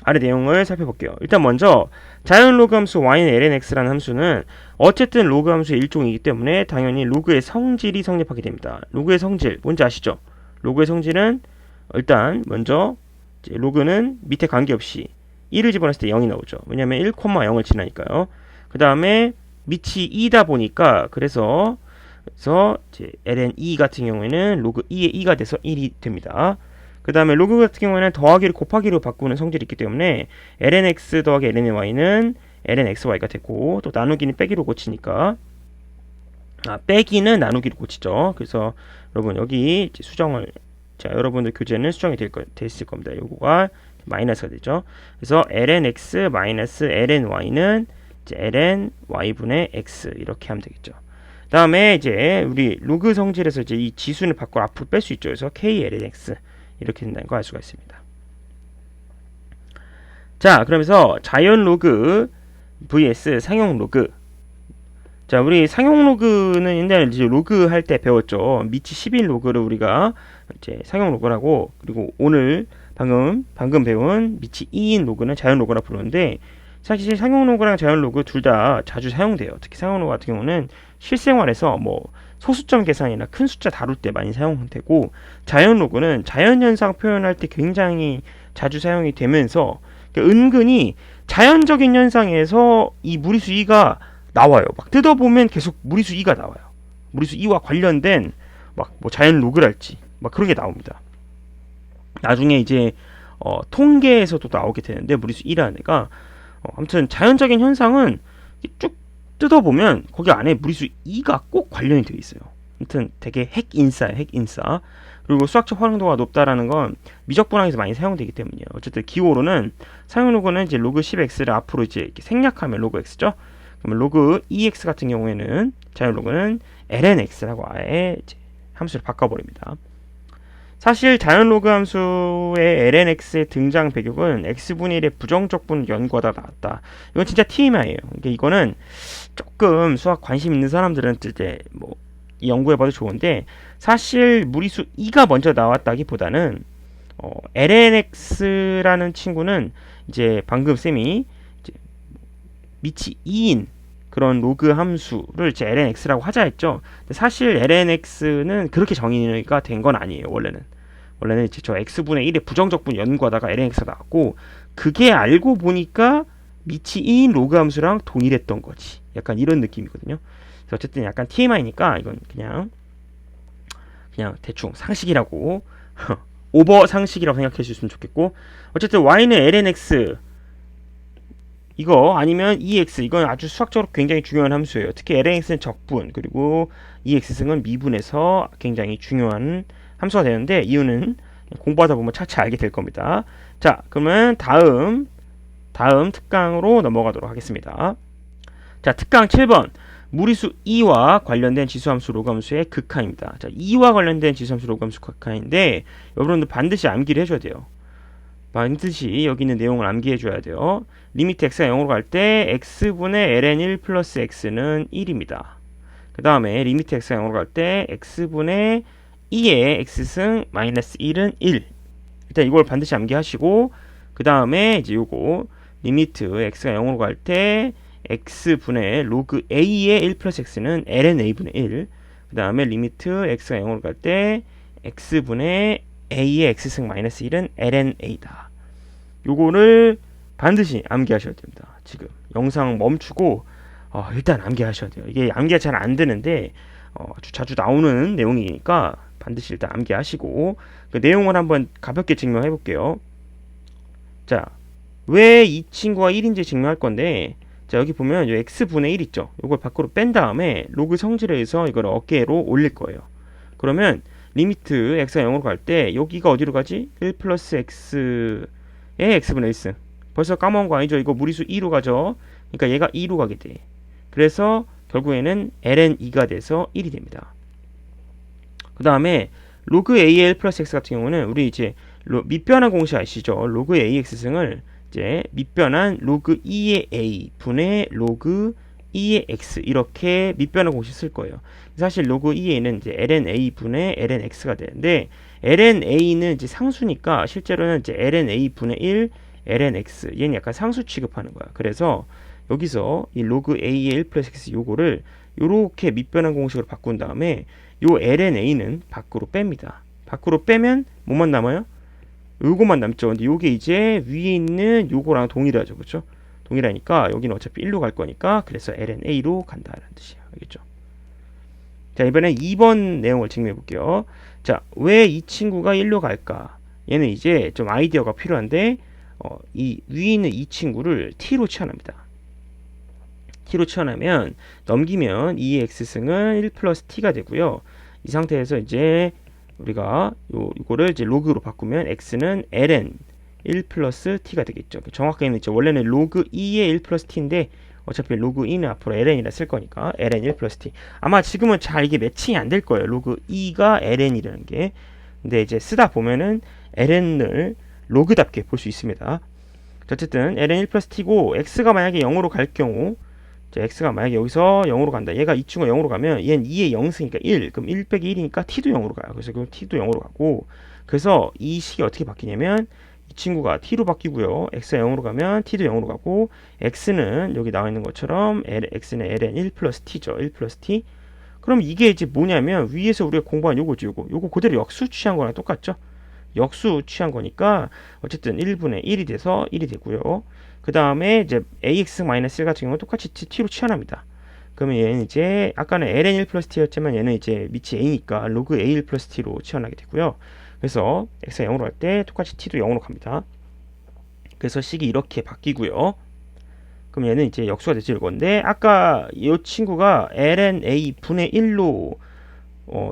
아래 내용을 살펴볼게요. 일단 먼저 자연 로그 함수 y는 lnx라는 함수는 어쨌든 로그 함수의 일종이기 때문에 당연히 로그의 성질이 성립하게 됩니다. 로그의 성질 뭔지 아시죠? 로그의 성질은 일단 먼저 이제 로그는 밑에 관계없이 1을 집어넣었을 때 0이 나오죠. 왜냐면 1,0을 지나니까요. 그 다음에 밑이 2다 보니까 그래서 이제 ln2 같은 경우에는 로그 2의 2가 돼서 1이 됩니다. 그 다음에 로그 같은 경우에는 더하기를 곱하기로 바꾸는 성질이 있기 때문에 lnx 더하기 lny는 lnxy가 되고, 또 나누기는 빼기로 고치니까 빼기는 나누기로 고치죠. 그래서 여러분 여기 이제 수정을, 자 여러분들 교재는 수정이 됐을 겁니다. 요거가 마이너스가 되죠. 그래서 lnx 마이너스 lny는 이제 lny분의 x 이렇게 하면 되겠죠. 다음에 이제 우리 로그 성질에서 이제 이 지수는 밖으로 앞으로 뺄 수 있죠. 그래서 klnx 이렇게 된다는 거 알 수가 있습니다. 자, 그러면서 자연 로그 vs 상용 로그. 자, 우리 상용 로그는 옛날에 이제 로그 할 때 배웠죠. 미치 11 로그를 우리가 이제 상용 로그라고, 그리고 오늘 방금 배운 미치 2인 로그는 자연 로그라 부르는데, 사실 상용 로그랑 자연 로그 둘 다 자주 사용돼요. 특히 상용 로그 같은 경우는 실생활에서 뭐 소수점 계산이나 큰 숫자 다룰 때 많이 사용되고, 자연 로그는 자연 현상 표현할 때 굉장히 자주 사용이 되면서 은근히 자연적인 현상에서 이 무리수 2가 나와요. 막 뜯어보면 계속 무리수 2가 나와요. 무리수 2와 관련된 막 뭐 자연 로그랄지 막 그런 게 나옵니다. 나중에 이제 통계에서도 나오게 되는데 무리수 2라는 애가 아무튼 자연적인 현상은 쭉 뜯어보면 거기 안에 무리수 2가 꼭 관련이 되어 있어요. 아무튼 되게 핵인싸예요. 핵인싸. 그리고 수학적 활용도가 높다라는 건 미적 분학에서 많이 사용되기 때문이에요. 어쨌든 기호로는 사용 로그는 이제 로그 10x를 앞으로 이제 이렇게 생략하면 로그 x죠. 그러면 로그 2x 같은 경우에는 자연 로그는 lnx라고 아예 이제 함수를 바꿔버립니다. 사실 자연 로그 함수의 lnx의 등장 배경은 x분의 1의 부정적 분 연구하다 나왔다. 이건 진짜 TMI예요. 그러니까 이거는 조금 수학 관심 있는 사람들은 이제 뭐 연구해봐도 좋은데, 사실 무리수 2가 먼저 나왔다기보다는 lnx라는 친구는 이제 방금 쌤이 이제 미치 2인 그런 로그 함수를 이제 lnx라고 하자 했죠. 근데 사실 lnx는 그렇게 정의가 된 건 아니에요. 원래는 이제 저 x분의 1의 부정적 분 연구하다가 lnx가 나왔고, 그게 알고 보니까 미치 2인 로그 함수랑 동일했던 거지. 약간 이런 느낌이거든요. 그래서 어쨌든 약간 TMI니까 이건 그냥 대충 상식이라고 오버 상식이라고 생각해 주셨으면 좋겠고, 어쨌든 y는 lnx 이거 아니면 EX, 이건 아주 수학적으로 굉장히 중요한 함수예요. 특히 lnx는 적분, 그리고 EX승은 미분에서 굉장히 중요한 함수가 되는데, 이유는 공부하다 보면 차차 알게 될 겁니다. 자, 그러면 다음 특강으로 넘어가도록 하겠습니다. 자, 특강 7번 무리수 2와 관련된 지수함수 로그함수의 극한입니다. 자, 2와 관련된 지수함수 로그함수 극한인데 여러분들 반드시 암기를 해줘야 돼요. 반드시 여기 있는 내용을 암기해 줘야 돼요. 리미트 x가 0으로 갈 때 x분의 ln1 플러스 x는 1입니다. 그 다음에 리미트 x가 0으로 갈 때 x분의 2의 x승 마이너스 1은 1. 일단 이걸 반드시 암기하시고, 그 다음에 이제 요거 리미트 x가 0으로 갈 때 x분의 로그 a의 1 플러스 x는 ln a분의 1. 그 다음에 리미트 x가 0으로 갈 때 x분의 a의 x승 마이너스 1은 ln a다. 요거를 반드시 암기하셔야 됩니다. 지금 영상 멈추고 일단 암기하셔야 돼요. 이게 암기가 잘 안 되는데 아주 자주 나오는 내용이니까 반드시 일단 암기하시고, 그 내용을 한번 가볍게 증명해 볼게요. 자, 왜 이 친구가 1인지 증명할 건데, 자 여기 보면 요 x분의 1 있죠. 요걸 밖으로 뺀 다음에 로그 성질에 의해서 이걸 어깨로 올릴 거예요. 그러면 리미트 x가 0으로 갈 때 여기가 어디로 가지? 1 플러스 x의 x분의 1승. 벌써 까먹은 거 아니죠? 이거 무리수 2로 가죠. 그러니까 얘가 2로 가게 돼. 그래서 결국에는 ln2가 돼서 1이 됩니다. 그 다음에 로그 a의 1 플러스 x 같은 경우는 우리 이제 밑변환 공식 아시죠? 로그 ax승을 이제 밑변환 로그 2의 a 분의 로그 2의 x 이렇게 밑변환 공식 쓸 거예요. 사실 로그 2a는 이제 ln a 분의 ln x가 되는데, ln a는 이제 상수니까 실제로는 이제 ln a 분의 1 ln x, 얘는 약간 상수 취급하는 거야. 그래서 여기서 이 로그 a의 1 플러스 x 요거를 요렇게 밑변환 공식으로 바꾼 다음에 요 ln a는 밖으로 뺍니다. 밖으로 빼면 뭐만 남아요? 요거만 남죠. 근데 요게 이제 위에 있는 요거랑 동일하죠. 그렇죠? 동일하니까 여기는 어차피 1로 갈 거니까 그래서 lnA로 간다라는 뜻이에요. 알겠죠? 자, 이번엔 2번 내용을 증명해 볼게요. 자, 왜 이 친구가 1로 갈까? 얘는 이제 좀 아이디어가 필요한데 이 위에 있는 이 친구를 t로 치환합니다. t로 치환하면 넘기면 2의 x승은 1 플러스 t가 되고요. 이 상태에서 이제 우리가 이거를 이제 로그로 바꾸면 x는 ln 1 플러스 t가 되겠죠. 정확하게는 이제 원래는 로그 2의 1 플러스 t인데 어차피 로그 2는 앞으로 ln이라 쓸 거니까 ln 1 플러스 t. 아마 지금은 잘 이게 매칭이 안 될 거예요. 로그 2가 ln이라는 게. 근데 이제 쓰다 보면은 ln을 로그답게 볼 수 있습니다. 어쨌든 ln 1 플러스 t고 x가 만약에 0으로 갈 경우 자, x가 만약에 여기서 0으로 간다. 얘가 이 친구가 0으로 가면 얘는 2의 0승이니까 1. 그럼 1 빼기 1이니까 t도 0으로 가요. 그래서 그럼 t도 0으로 가고 그래서 이 식이 어떻게 바뀌냐면 이 친구가 t로 바뀌고요. x가 0으로 가면 t도 0으로 가고 x는 여기 나와 있는 것처럼 x는 ln 1 플러스 t죠. 1 플러스 t. 그럼 이게 이제 뭐냐면 위에서 우리가 공부한 요거죠. 요거 그대로 역수 취한 거랑 똑같죠. 역수 취한 거니까 어쨌든 1분의 1이 돼서 1이 되고요. 그 다음에 이제 ax-1 같은 경우는 똑같이 t로 치환합니다. 그러면 얘는 이제 아까는 ln 1 플러스 t였지만 얘는 이제 밑이 a니까 로그 a1 플러스 t로 치환하게 되고요. 그래서 x가 0으로 갈 때 똑같이 t도 0으로 갑니다. 그래서 식이 이렇게 바뀌고요. 그럼 얘는 이제 역수가 되질 건데 아까 이 친구가 ln a 분의 1로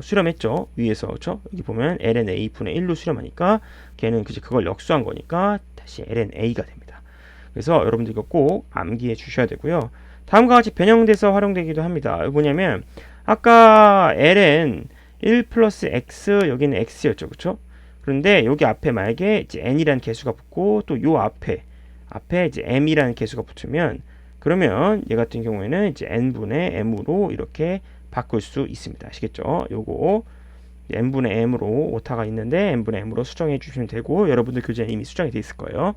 수렴했죠. 위에서 그렇죠? 여기 보면 ln a 분의 1로 수렴하니까 걔는 그걸 역수한 거니까 다시 ln a가 됩니다. 그래서 여러분들 이거 꼭 암기해 주셔야 되고요. 다음과 같이 변형돼서 활용되기도 합니다. 이거 뭐냐면 아까 ln 1 플러스 x 여기는 x였죠. 그렇죠? 그런데 여기 앞에 만약에 이제 n이라는 개수가 붙고 또 요 앞에 이제 m이라는 개수가 붙으면 그러면 얘 같은 경우에는 이제 n분의 m으로 이렇게 바꿀 수 있습니다. 아시겠죠? 요거 n분의 m으로 오타가 있는데 n분의 m으로 수정해 주시면 되고 여러분들 교재에 이미 수정이 돼 있을 거예요.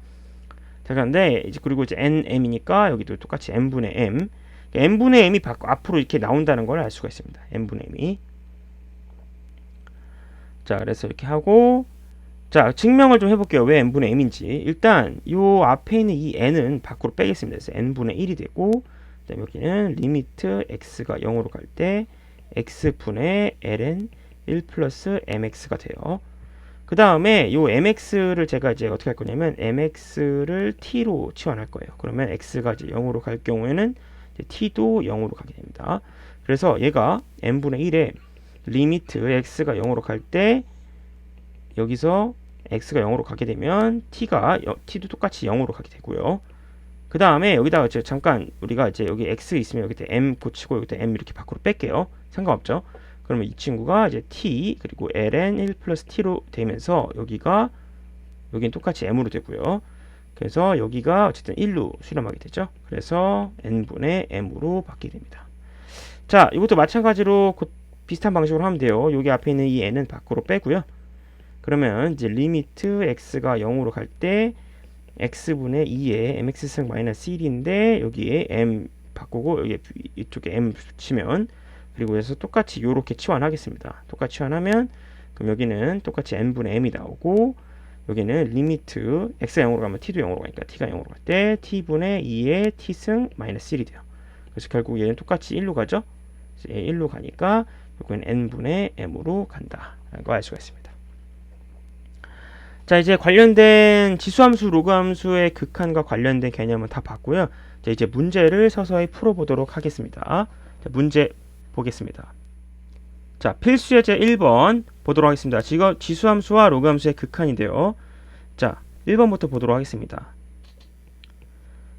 자, 그런데 이제 그리고 이제 nm이니까 여기도 똑같이 n분의 m n분의 m이 앞으로 이렇게 나온다는 걸 알 수가 있습니다. n분의 m이. 자, 그래서 이렇게 하고 자, 증명을 좀 해볼게요. 왜 n분의 m인지. 일단 요 앞에 있는 이 n은 밖으로 빼겠습니다. 그래서 n분의 1이 되고 그다음에 여기는 리미트 x가 0으로 갈 때 x분의 ln 1 플러스 mx가 돼요. 그 다음에 요 mx를 제가 이제 어떻게 할 거냐면 mx를 t로 치환할 거예요. 그러면 x가 이제 0으로 갈 경우에는 이제 t도 0으로 가게 됩니다. 그래서 얘가 n분의 1에 리미트 x가 0으로 갈 때 여기서 x가 0으로 가게 되면 t도 똑같이 0으로 가게 되고요. 그 다음에 여기다가 이제 잠깐 우리가 이제 여기 x 있으면 여기다 m 고치고 여기다 m 이렇게 밖으로 뺄게요. 상관없죠. 그러면 이 친구가 이제 t 그리고 ln 1 플러스 t로 되면서 여기는 똑같이 m으로 되고요. 그래서 여기가 어쨌든 1로 수렴하게 되죠. 그래서 n분의 m으로 바뀌게 됩니다. 자, 이것도 마찬가지로 비슷한 방식으로 하면 돼요. 여기 앞에 있는 이 n은 밖으로 빼고요. 그러면 이제 리미트 x가 0으로 갈 때 x분의 2에 mx승 마이너스 1인데 여기에 m 바꾸고 여기 이쪽에 m 붙이면 그리고 해서 똑같이 요렇게 치환하겠습니다. 똑같이 치환하면 그럼 여기는 똑같이 n분의 m이 나오고 여기는 리미트 x가 0으로 가면 t도 0으로 가니까 t가 0으로 갈 때 t분의 2에 t승 마이너스 1이 돼요. 그래서 결국 얘는 똑같이 1로 가죠. 1로 가니까 여기는 n분의 m으로 간다 라고 알 수가 있습니다. 자, 이제 관련된 지수함수, 로그함수의 극한과 관련된 개념은 다 봤고요. 자, 이제 문제를 서서히 풀어보도록 하겠습니다. 자, 문제 보겠습니다. 자, 필수 예제 1번 보도록 하겠습니다. 지금 지수함수와 로그함수의 극한인데요. 자, 1번부터 보도록 하겠습니다.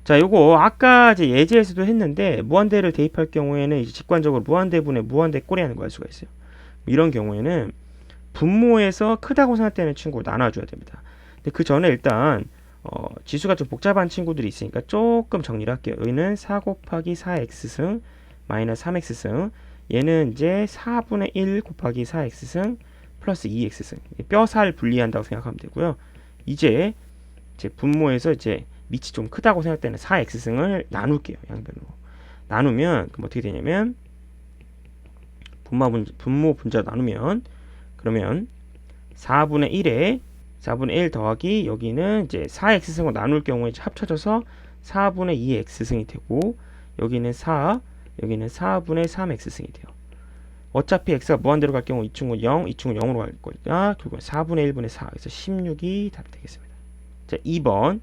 자, 요거 아까 이제 예제에서도 했는데 무한대를 대입할 경우에는 이제 직관적으로 무한대분의 무한대 꼴이라는 걸 알 수가 있어요. 이런 경우에는 분모에서 크다고 생각되는 친구 나눠줘야 됩니다. 근데 그 전에 일단 지수가 좀 복잡한 친구들이 있으니까 조금 정리를 할게요. 여기는 4 곱하기 4x승 마이너스 3x승 얘는 이제 4분의 1 곱하기 4x승 플러스 2x승 뼈살 분리한다고 생각하면 되고요. 이제 분모에서 이제 밑이 좀 크다고 생각되는 4x승을 나눌게요. 양변으로 나누면 그럼 어떻게 되냐면 분모 분자 나누면 그러면 4분의 1에 4분의 1 더하기 여기는 이제 4x승으로 나눌 경우에 이제 합쳐져서 4분의 2x승이 되고 여기는 4, 여기는 4분의 3x승이 돼요. 어차피 x가 무한대로 갈 경우 이 친구는 0, 이 친구는 0으로 갈 거니까 결국은 4분의 1분의 4, 그래서 16이 답이 되겠습니다. 자, 2번.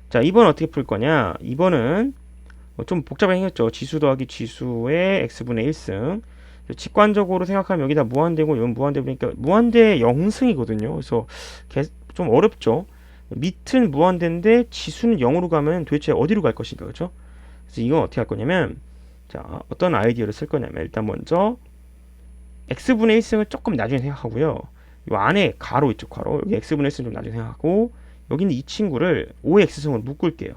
자, 2번 어떻게 풀 거냐? 2번은 좀 복잡하게 생겼죠. 지수 더하기 지수의 x분의 1승. 직관적으로 생각하면 여기다 무한대고 여기 무한대 보니까 무한대 0승이거든요. 그래서 좀 어렵죠. 밑은 무한대인데 지수는 0으로 가면 도대체 어디로 갈 것인가, 그렇죠? 그래서 이건 어떻게 할 거냐면, 자, 어떤 아이디어를 쓸 거냐면 일단 먼저 x분의 1승을 조금 나중에 생각하고요. 이 안에 가로 있죠, 가로. 여기 x분의 1승 좀 나중에 생각하고 여기는 이 친구를 5x승으로 묶을게요.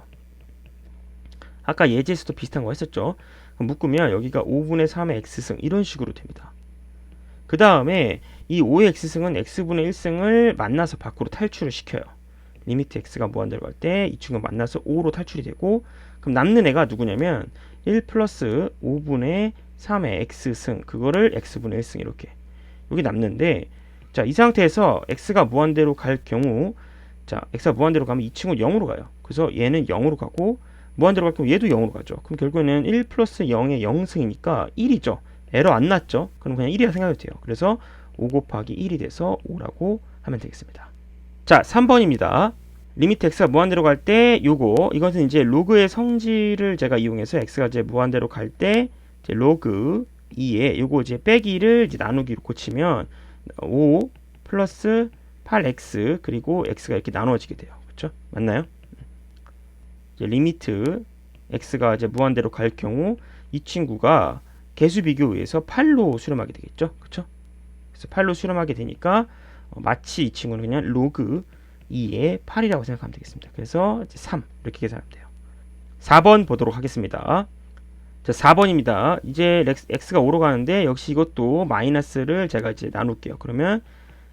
아까 예제에서도 비슷한 거 했었죠. 묶으면 여기가 5분의 3의 x승 이런 식으로 됩니다. 그 다음에 이 5의 x승은 x분의 1승을 만나서 밖으로 탈출을 시켜요. 리미트 x가 무한대로 갈 때 이 친구가 만나서 5로 탈출이 되고 그럼 남는 애가 누구냐면 1 플러스 5분의 3의 x승 그거를 x분의 1승 이렇게 여기 남는데 자, 이 상태에서 x가 무한대로 갈 경우 자, x가 무한대로 가면 이 친구는 0으로 가요. 그래서 얘는 0으로 가고 무한대로 갈 경우 얘도 0으로 가죠. 그럼 결국에는 1 플러스 0의 0승이니까 1이죠. 에러 안 났죠. 그럼 그냥 1이라 생각해도 돼요. 그래서 5 곱하기 1이 돼서 5라고 하면 되겠습니다. 자, 3번입니다. 리미트 x가 무한대로 갈 때 요거 이것은 이제 로그의 성질을 제가 이용해서 x가 이제 무한대로 갈 때 이제 로그 2에 요거 이제 빼기를 이제 나누기로 고치면 5 플러스 8x 그리고 x가 이렇게 나누어지게 돼요. 그렇죠? 맞나요? 이제 리미트 x가 이제 무한대로 갈 경우 이 친구가 개수 비교에 의해서 8로 수렴하게 되겠죠. 그렇죠? 그래서 8로 수렴하게 되니까 마치 이 친구는 그냥 로그 2의 8이라고 생각하면 되겠습니다. 그래서 이제 3 이렇게 계산하면 돼요. 4번 보도록 하겠습니다. 자, 4번입니다. 이제 x가 5로 가는데 역시 이것도 마이너스를 제가 이제 나눌게요. 그러면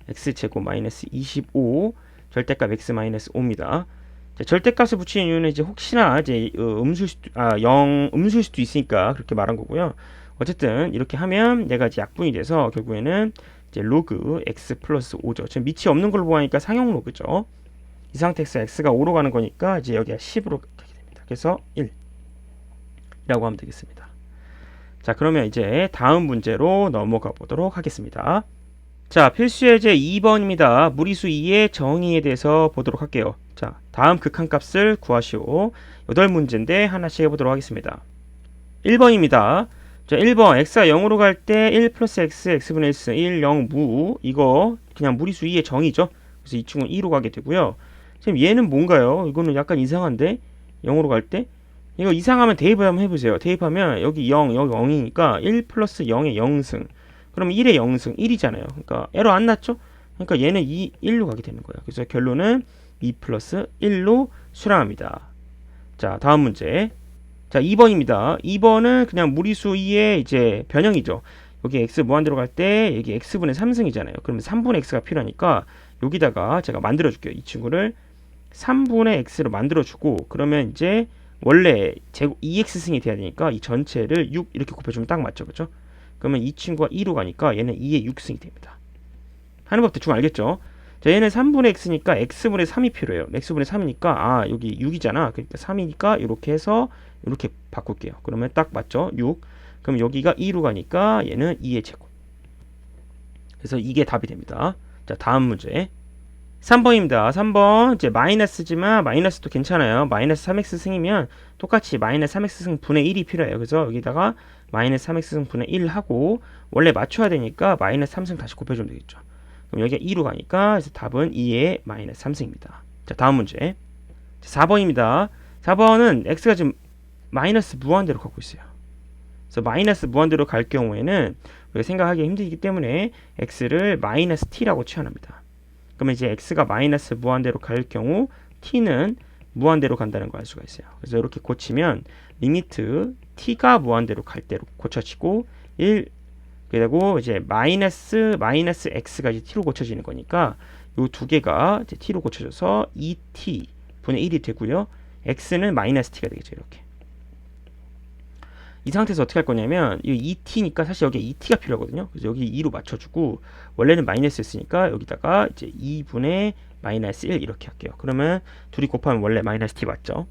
x제곱 마이너스 25 절대값 x 마이너스 5입니다. 자, 절대값을 붙이는 이유는 이제 혹시나 이제 음수일 수도 있으니까 그렇게 말한 거고요. 어쨌든 이렇게 하면 얘가 이제 약분이 돼서 결국에는 이제 로그 x 플러스 5죠. 지금 밑이 없는 걸로 보니까 상용 로그죠. 이 상태에서 x가 5로 가는 거니까 이제 여기가 10으로 가게 됩니다. 그래서 1이라고 하면 되겠습니다. 자, 그러면 이제 다음 문제로 넘어가 보도록 하겠습니다. 자, 필수 예제 2번입니다. 무리수 2의 정의에 대해서 보도록 할게요. 자, 다음 극한값을 구하시오. 8문제인데 하나씩 해보도록 하겠습니다. 1번입니다. 자, 1번 x가 0으로 갈 때 1 플러스 x, x분의 1승 1, 0, 무 이거 그냥 무리수 2의 정의죠. 그래서 이 친구는 2로 가게 되고요. 지금 얘는 뭔가요? 이거는 약간 이상한데 0으로 갈 때 이거 이상하면 대입을 한번 해보세요. 대입하면 여기 0, 여기 0이니까 1 플러스 0의 0승 그럼 1의 0승 1이잖아요. 그러니까 에러 안 났죠? 그러니까 얘는 2, 1로 가게 되는 거예요. 그래서 결론은 2 플러스 1로 수렴합니다. 자, 다음 문제. 자, 2번입니다. 2번은 그냥 무리수 2의 이제 변형이죠. 여기 x 무한대로 갈 때 여기 x분의 3승이잖아요. 그러면 3분의 x가 필요하니까 여기다가 제가 만들어 줄게요. 이 친구를 3분의 x로 만들어 주고 그러면 이제 원래 제곱 2x승이 돼야 되니까 이 전체를 6 이렇게 곱해주면 딱 맞죠. 그렇죠? 그러면 이 친구가 2로 가니까 얘는 2의 6승이 됩니다. 하는 법 대충 알겠죠? 자, 얘는 3분의 x니까 x분의 3이 필요해요. x분의 3이니까 아 여기 6이잖아. 그러니까 3이니까 이렇게 해서 이렇게 바꿀게요. 그러면 딱 맞죠? 6. 그럼 여기가 2로 가니까 얘는 2의 제곱. 그래서 이게 답이 됩니다. 자, 다음 문제. 3번입니다. 3번 이제 마이너스지만 마이너스도 괜찮아요. 마이너스 3x 승이면 똑같이 마이너스 3x 승 분의 1이 필요해요. 그래서 여기다가 마이너스 3x 승 분의 1 하고 원래 맞춰야 되니까 마이너스 3승 다시 곱해주면 되겠죠. 그럼 여기가 2로 가니까 그래서 답은 2의 마이너스 3승입니다. 자, 다음 문제. 4번입니다. 4번은 x가 지금 마이너스 무한대로 가고 있어요. 그래서 마이너스 무한대로 갈 경우에는 우리가 생각하기 힘들기 때문에 x를 마이너스 t라고 취한합니다. 그러면 이제 x가 마이너스 무한대로 갈 경우 t는 무한대로 간다는 걸 알 수가 있어요. 그래서 이렇게 고치면 리미트 t가 무한대로 갈 때로 고쳐지고 1 그리고 이제 마이너스 x가 이제 t로 고쳐지는 거니까 이 두 개가 이제 t로 고쳐져서 2t 분의 1이 되고요. x는 마이너스 t가 되겠죠. 이렇게. 이 상태에서 어떻게 할 거냐면 이 2t니까 사실 여기에 2t가 필요하거든요. 그래서 여기 2로 맞춰주고 원래는 마이너스였으니까 여기다가 이제 2분의 마이너스 1 이렇게 할게요. 그러면 둘이 곱하면 원래 마이너스 t 맞죠?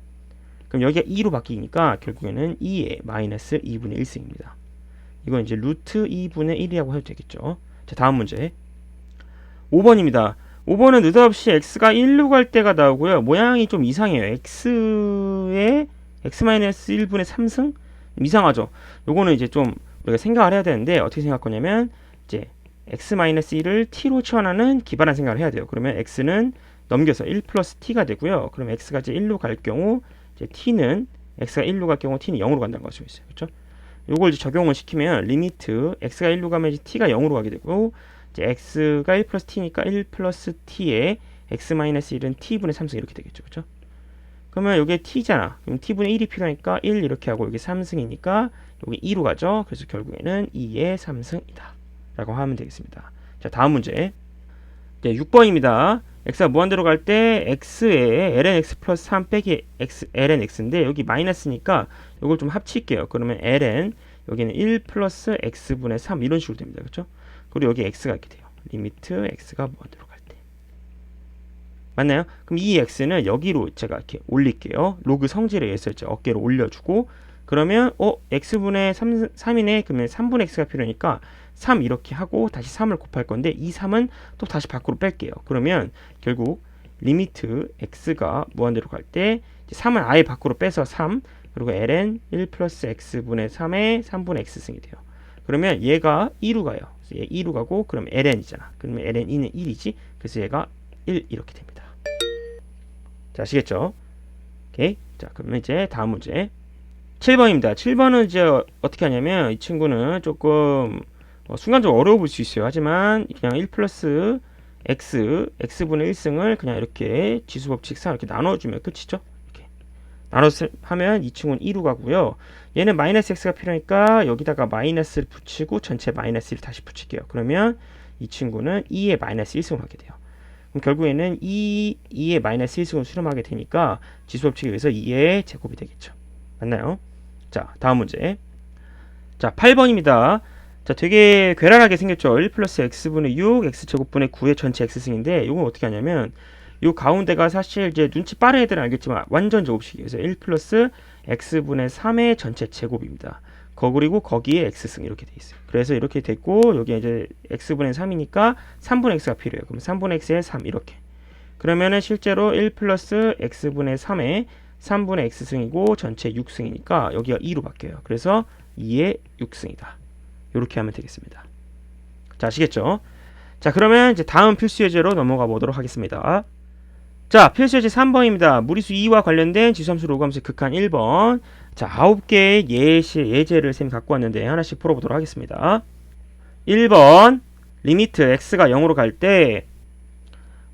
그럼 여기가 2로 바뀌니까 결국에는 2의 마이너스 2분의 1승입니다. 이건 이제 루트 2분의 1이라고 해도 되겠죠. 자, 다음 문제 5번입니다. 5번은 느닷없이 x가 1로 갈 때가 나오고요. 모양이 좀 이상해요. x의 x-1분의 3승? 이상하죠. 요거는 이제 좀 우리가 생각을 해야 되는데 어떻게 생각할 거냐면 이제 x-1을 t로 치환하는 기반한 생각을 해야 돼요. 그러면 x는 넘겨서 1 플러스 t가 되고요. 그럼 x가 이제 1로 갈 경우 이제 t는 x가 1로 갈 경우 t는 0으로 간다는 것이 있어요. 그렇죠? 요걸 이제 적용을 시키면 리미트 x가 1로 가면 이제 t가 0으로 가게 되고 이제 x가 1 플러스 t니까 1 플러스 t에 x-1은 t분의 3승 이렇게 되겠죠. 그렇죠? 그러면 여기에 t잖아. 그럼 t분의 1이 필요하니까 1 이렇게 하고 여기 3승이니까 여기 2로 가죠. 그래서 결국에는 2의 3승이다. 라고 하면 되겠습니다. 자, 다음 문제. 네, 6번입니다. x가 무한대로 갈 때 x에 lnx 플러스 3 빼기 x, lnx인데 여기 마이너스니까 이걸 좀 합칠게요. 그러면 ln 여기는 1 플러스 x분의 3 이런 식으로 됩니다. 그렇죠? 그리고 여기 x가 이렇게 돼요. 리미트 x가 무한대로 갈 때. 맞나요? 그럼 이 x는 여기로 제가 이렇게 올릴게요. 로그 성질에 의해서 이제 어깨로 올려주고 그러면 x분의 3이네. 그러면 3분의 x가 필요하니까 3 이렇게 하고 다시 3을 곱할 건데 이 3은 또 다시 밖으로 뺄게요. 그러면 결국 리미트 x가 무한대로 갈 때 3은 아예 밖으로 빼서 3 그리고 ln 1 플러스 x분의 3의 3분의 x승이 돼요. 그러면 얘가 2로 가요. 그래서 얘 2로 가고 그럼 ln이잖아. 그러면 ln 2는 1이지. 그래서 얘가 1 이렇게 됩니다. 자, 아시겠죠? 오케이. 자, 그러면 이제 다음 문제 7번입니다. 7번은 이제 어떻게 하냐면 이 친구는 조금 순간적으로 어려워 볼 수 있어요. 하지만 그냥 1 플러스 x분의 1승을 그냥 이렇게 지수법칙상 이렇게 나눠주면 끝이죠. 이렇게 나눠서 하면 이 친구는 2로 가고요. 얘는 마이너스 x가 필요하니까 여기다가 마이너스를 붙이고 전체 마이너스 1 다시 붙일게요. 그러면 이 친구는 2의 마이너스 1승을 하게 돼요. 그럼 결국에는 2의 마이너스 1승을 수렴하게 되니까 지수법칙에 의해서 2의 제곱이 되겠죠. 맞나요? 자, 다음 문제. 자, 8번입니다. 자, 되게 괴랄하게 생겼죠. 1 플러스 x분의 6, x제곱분의 9의 전체 x승인데 이건 어떻게 하냐면 요 가운데가 사실 이제 눈치 빠른 애들은 알겠지만 완전 제곱식이에요. 그래서 1 플러스 x분의 3의 전체 제곱입니다. 그리고 거기에 x승 이렇게 돼 있어요. 그래서 이렇게 됐고 여기 이제 x분의 3이니까 3분의 x가 필요해요. 그럼 3분의 x에 3 이렇게. 그러면은 실제로 1 플러스 x분의 3에 3분의 x승이고 전체 6승이니까 여기가 2로 바뀌어요. 그래서 2의 6승이다. 이렇게 하면 되겠습니다. 자, 아시겠죠? 자, 그러면 이제 다음 필수 예제로 넘어가 보도록 하겠습니다. 자, 필수 예제 3번입니다. 무리수 2와 관련된 지수함수 로그함수의 극한 1번. 자, 9개의 예제를 쌤이 갖고 왔는데 하나씩 풀어보도록 하겠습니다. 1번 리미트 x가 0으로 갈 때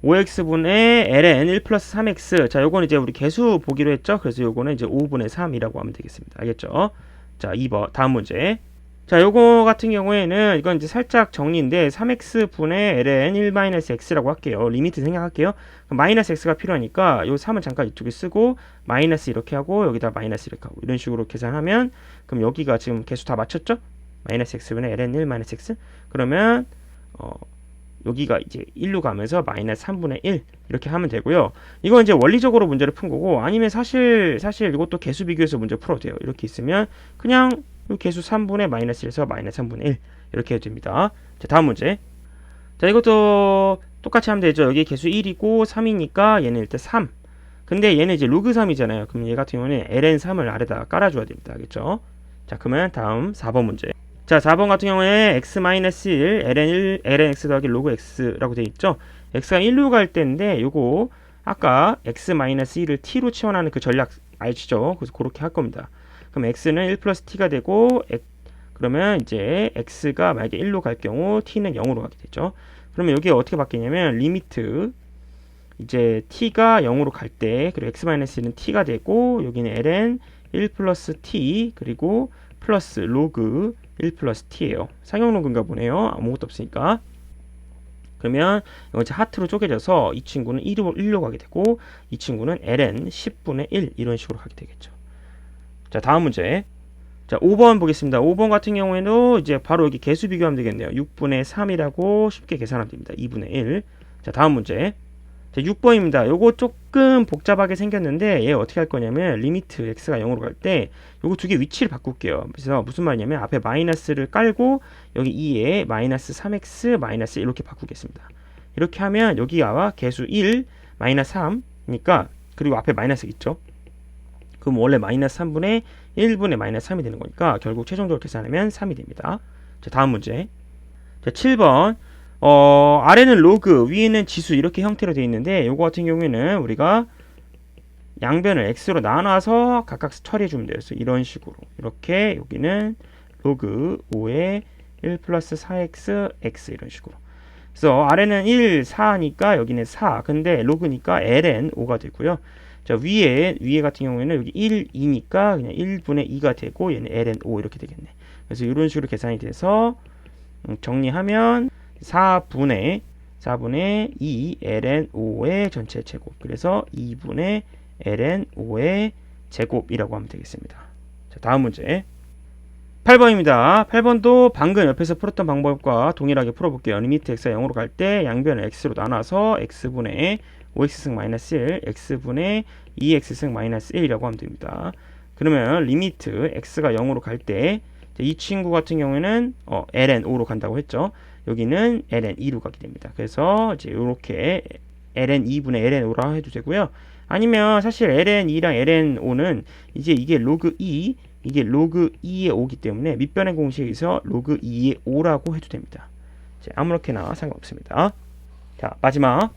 5x분의 ln 1 플러스 3x. 자, 요거는 이제 우리 개수 보기로 했죠? 그래서 요거는 이제 5분의 3이라고 하면 되겠습니다. 알겠죠? 자, 2번 다음 문제. 자, 요거 같은 경우에는 이건 이제 살짝 정리인데 3x분의 ln 1-x라고 할게요. 리미트 생략할게요. 마이너스 x가 필요하니까 요 3은 잠깐 이쪽에 쓰고 마이너스 이렇게 하고 여기다 마이너스 이렇게 하고 이런 식으로 계산하면 그럼 여기가 지금 개수 다 맞췄죠? 마이너스 x분의 ln 1-x. 그러면 여기가 이제 1로 가면서 마이너스 3분의 1 이렇게 하면 되고요. 이건 이제 원리적으로 문제를 푼 거고 아니면 사실 이것도 개수 비교해서 문제 풀어도 돼요. 이렇게 있으면 그냥 이 개수 3분의 마이너스 1에서 마이너스 3분의 1 이렇게 해도 됩니다. 자, 다음 문제. 자, 이것도 똑같이 하면 되죠. 여기 개수 1이고 3이니까 얘는 일단 3. 근데 얘는 이제 로그 3이잖아요. 그럼 얘 같은 경우는 ln3을 아래다가 깔아줘야 됩니다. 알겠죠? 자, 그러면 다음 4번 문제. 자, 4번 같은 경우에 x-1 ln x 더하기 로그 x라고 되어 있죠. x가 1로 갈 때인데 요거 아까 x-1을 t로 치환하는 그 전략 아시죠? 그래서 그렇게 할 겁니다. 그럼 x는 1 플러스 t가 되고 그러면 이제 x가 만약에 1로 갈 경우 t는 0으로 가게 되죠. 그러면 여기 어떻게 바뀌냐면 리미트 이제 t가 0으로 갈 때 그리고 x-1은 t가 되고 여기는 ln 1 플러스 t 그리고 플러스 로그 1 플러스 t예요. 상용 로그인가 보네요. 아무것도 없으니까. 그러면 이거 이제 하트로 쪼개져서 이 친구는 1로 가게 되고 이 친구는 ln 10분의 1 이런 식으로 가게 되겠죠. 자, 다음 문제. 자, 5번 보겠습니다. 5번 같은 경우에도 이제 바로 여기 개수 비교하면 되겠네요. 6분의 3이라고 쉽게 계산하면 됩니다. 2분의 1. 자, 다음 문제. 자, 6번입니다. 요거 조금 복잡하게 생겼는데 얘 어떻게 할 거냐면 리미트 x가 0으로 갈 때 요거 두 개 위치를 바꿀게요. 그래서 무슨 말이냐면 앞에 마이너스를 깔고 여기 2에 마이너스 3x 마이너스 이렇게 바꾸겠습니다. 이렇게 하면 여기가 개수 1 마이너스 3이니까 그리고 앞에 마이너스 있죠. 그럼 원래 마이너스 3분의 1분의 마이너스 3이 되는 거니까 결국 최종적으로 계산하면 3이 됩니다. 자, 다음 문제. 자, 7번. 아래는 로그, 위에는 지수 이렇게 형태로 되어 있는데 요거 같은 경우에는 우리가 양변을 x로 나눠서 각각 처리해 주면 돼요. 그래서 이런 식으로 이렇게 여기는 로그 5에 1 플러스 4x x 이런 식으로. 그래서 아래는 1, 4니까 여기는 4. 근데 로그니까 ln 5가 되고요. 자, 위에 같은 경우에는 여기 1, 2니까 그냥 1분의 2가 되고 얘는 ln 5 이렇게 되겠네. 그래서 이런 식으로 계산이 돼서 정리하면 4분의 2 ln 5의 전체 제곱. 그래서 2분의 ln 5의 제곱이라고 하면 되겠습니다. 자, 다음 문제. 8번입니다. 8번도 방금 옆에서 풀었던 방법과 동일하게 풀어볼게요. 리미트 x가 0으로 갈 때 양변을 x로 나눠서 x분의 5x승 마이너스 1, x분의 2x승 마이너스 1이라고 하면 됩니다. 그러면 리미트 x가 0으로 갈 때 이 친구 같은 경우에는 ln 5로 간다고 했죠. 여기는 ln 2로 가게 됩니다. 그래서 이제 이렇게 ln 2분의 ln 5라 해도 되고요. 아니면 사실 ln 2랑 ln 5는 이제 이게 로그 2 이게 로그 2의 5기 때문에 밑변의 공식에서 로그 2의 5라고 해도 됩니다. 아무렇게나 상관없습니다. 자, 마지막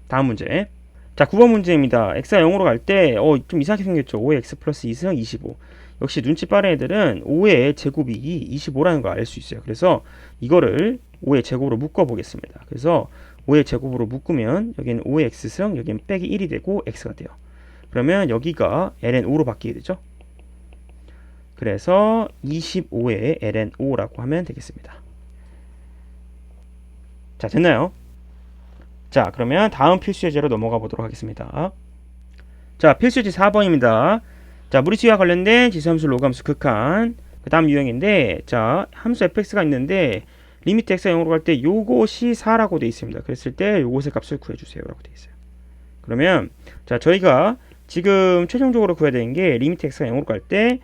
다음 문제. 자, 9번 문제입니다. x가 0으로 갈 때 좀 이상하게 생겼죠. 5의 x 플러스 2승 25. 역시 눈치 빠른 애들은 5의 제곱이 25라는 걸 알 수 있어요. 그래서 이거를 5의 제곱으로 묶어 보겠습니다. 그래서 5의 제곱으로 묶으면 여기는 5의 x승 여기는 빼기 1이 되고 x가 돼요. 그러면 여기가 ln 5로 바뀌게 되죠. 그래서 25의 ln 5라고 하면 되겠습니다. 자, 됐나요? 자, 그러면 다음 필수예제로 넘어가 보도록 하겠습니다. 자, 필수예제 4번입니다. 자, 무리수와 관련된 지수함수, 로그함수, 극한. 그 다음 유형인데, 자, 함수 fx가 있는데 리미트 x가 0으로 갈 때 요것이 4라고 되어 있습니다. 그랬을 때 요것의 값을 구해주세요 라고 되어 있어요. 그러면 자, 저희가 지금 최종적으로 구해야 되는 게 리미트 x가 0으로 갈 때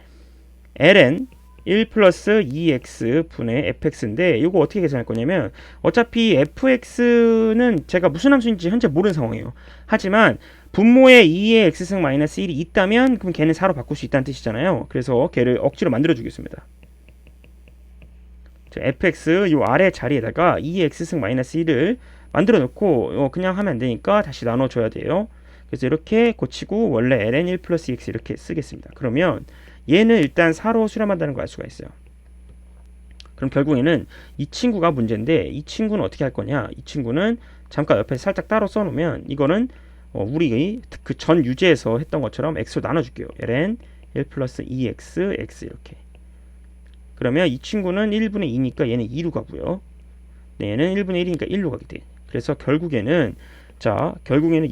ln 1 플러스 2x 분의 fx인데 이거 어떻게 계산할 거냐면 어차피 fx는 제가 무슨 함수인지 현재 모르는 상황이에요. 하지만 분모에 2의 x승 마이너스 1이 있다면 그럼 걔는 4로 바꿀 수 있다는 뜻이잖아요. 그래서 걔를 억지로 만들어 주겠습니다. 자, fx 요 아래 자리에다가 2의 x승 마이너스 1을 만들어 놓고 그냥 하면 안 되니까 다시 나눠 줘야 돼요. 그래서 이렇게 고치고 원래 ln 1 플러스 2x 이렇게 쓰겠습니다. 그러면 얘는 일단 4로 수렴한다는 걸 알 수가 있어요. 그럼 결국에는 이 친구가 문제인데 이 친구는 어떻게 할 거냐? 이 친구는 잠깐 옆에 살짝 따로 써놓으면 이거는 우리 그 전 유제에서 했던 것처럼 x로 나눠줄게요. ln 1 플러스 2x x 이렇게. 그러면 이 친구는 1분의 2니까 얘는 2로 가고요. 네, 얘는 1분의 1이니까 1로 가게 돼. 그래서 결국에는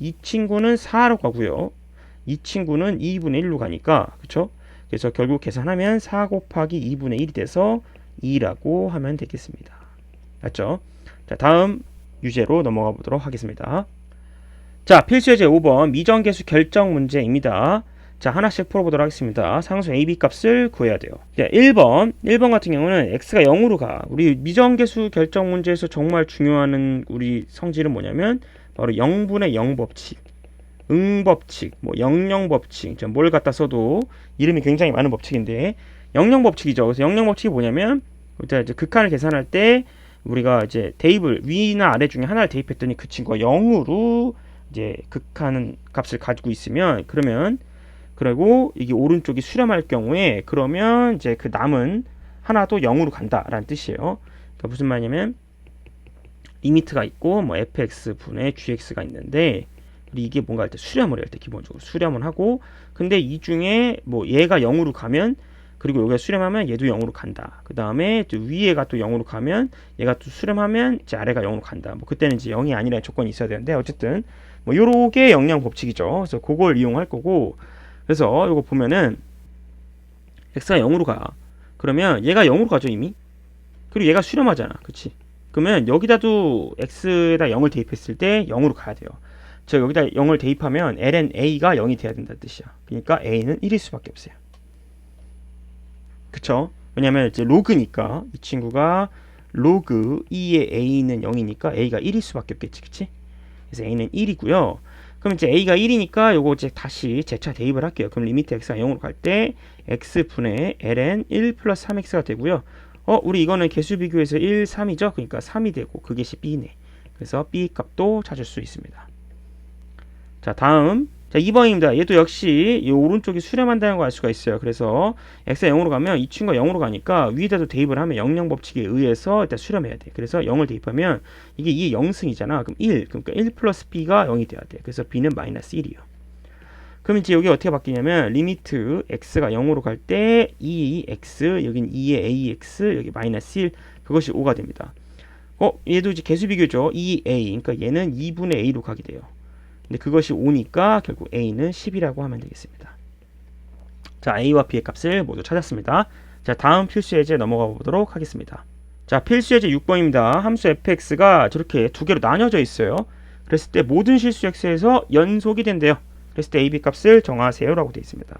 이 친구는 4로 가고요. 이 친구는 2분의 1로 가니까 그쵸? 그래서 결국 계산하면 4 곱하기 2분의 1이 돼서 2라고 하면 되겠습니다. 맞죠? 자, 다음 유제로 넘어가 보도록 하겠습니다. 자, 필수예제 5번 미정계수 결정 문제입니다. 자, 하나씩 풀어보도록 하겠습니다. 상수 a, b 값을 구해야 돼요. 자, 1번 같은 경우는 x가 0으로 가. 우리 미정계수 결정 문제에서 정말 중요한 우리 성질은 뭐냐면 바로 0분의 0 법칙. 응법칙, 영영법칙, 뭘 갖다 써도 이름이 굉장히 많은 법칙인데 영영법칙이죠. 그래서 영영법칙이 뭐냐면 이제 극한을 계산할 때 우리가 이제 대입을 위나 아래 중에 하나를 대입했더니 그 친구가 0으로 이제 극한 값을 가지고 있으면 그리고 이게 오른쪽이 수렴할 경우에 그러면 이제 그 남은 하나도 0으로 간다라는 뜻이에요. 그러니까 무슨 말이냐면 리미트가 있고 fx 분의 gx가 있는데 이게 뭔가 할 때 수렴을 할 때 기본적으로 수렴을 하고 근데 이 중에 얘가 0으로 가면 그리고 여기가 수렴하면 얘도 0으로 간다. 그 다음에 위에가 또 0으로 가면 얘가 또 수렴하면 이제 아래가 0으로 간다. 그때는 이제 0이 아니라는 조건이 있어야 되는데 어쨌든 요게 영영 법칙이죠. 그래서 그걸 이용할 거고 그래서 요거 보면은 x가 0으로 가. 그러면 얘가 0으로 가죠 이미. 그리고 얘가 수렴하잖아. 그치? 그러면 여기다도 x에다 0을 대입했을 때 0으로 가야 돼요. 즉 여기다 0을 대입하면 ln a가 0이 돼야 된다는 뜻이야. 그러니까 a는 1일 수밖에 없어요. 그쵸? 왜냐면 이제 로그니까 이 친구가 로그 2의 a는 0이니까 a가 1일 수밖에 없겠지. 그치? 그래서 a는 1이고요. 그럼 이제 a가 1이니까 요거 이제 다시 재차 대입을 할게요. 그럼 리미트 x가 0으로 갈 때 x분의 ln 1 플러스 3x가 되고요. 우리 이거는 개수 비교해서 1, 3이죠? 그러니까 3이 되고 그것이 b네. 그래서 b 값도 찾을 수 있습니다. 자, 다음. 자, 2번입니다. 얘도 역시 이 오른쪽이 수렴한다는 걸 알 수가 있어요. 그래서 x가 0으로 가면 이 친구가 0으로 가니까 위에다도 대입을 하면 영영 법칙에 의해서 일단 수렴해야 돼. 그래서 0을 대입하면 이게 2의 0승이잖아. 그럼 1. 그러니까 1 플러스 b가 0이 돼야 돼. 그래서 b는 마이너스 1이요. 그럼 이제 여기 어떻게 바뀌냐면 리미트 x가 0으로 갈 때 2x 여긴 2의 ax 여기 마이너스 1 그것이 5가 됩니다. 얘도 이제 개수 비교죠. 2a 그러니까 얘는 2분의 a로 가게 돼요. 근데 그것이 5니까 결국 a는 10이라고 하면 되겠습니다. 자, a와 b의 값을 모두 찾았습니다. 자, 다음 필수 예제 넘어가 보도록 하겠습니다. 자, 필수 예제 6번입니다. 함수 fx가 저렇게 두 개로 나뉘어져 있어요. 그랬을 때 모든 실수 x에서 연속이 된대요. 그랬을 때 a, b 값을 정하세요 라고 되어 있습니다.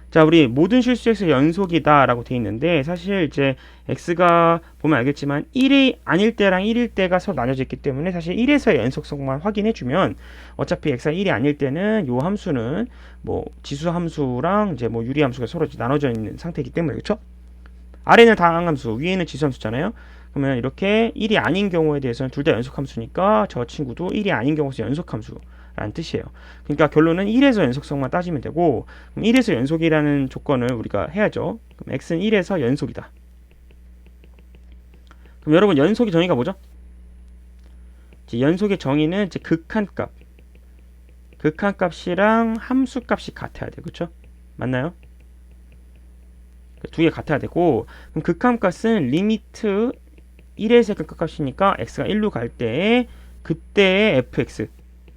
자, 우리 모든 실수 x의 연속이다 라고 되어 있는데 사실 이제 x가 보면 알겠지만 1이 아닐 때랑 1일 때가 서로 나눠져 있기 때문에 사실 1에서의 연속성만 확인해 주면 어차피 x가 1이 아닐 때는 요 함수는 뭐 지수 함수랑 이제 뭐 유리 함수가 서로 나눠져 있는 상태이기 때문에 그렇죠? 아래는 다항함수, 위에는 지수 함수잖아요. 그러면 이렇게 1이 아닌 경우에 대해서는 둘 다 연속 함수니까 저 친구도 1이 아닌 경우에서 연속 함수 라는 뜻이에요. 그러니까 결론은 1에서 연속성만 따지면 되고 그럼 1에서 연속이라는 조건을 우리가 해야죠. 그럼 x는 1에서 연속이다. 그럼 여러분 연속의 정의가 뭐죠? 이제 연속의 정의는 이제 극한값. 극한값이랑 함수값이 같아야 돼. 그렇죠? 맞나요? 두 개 같아야 되고 그럼 극한값은 리미트 1에서의 극한값이니까 x가 1로 갈 때 그때의 fx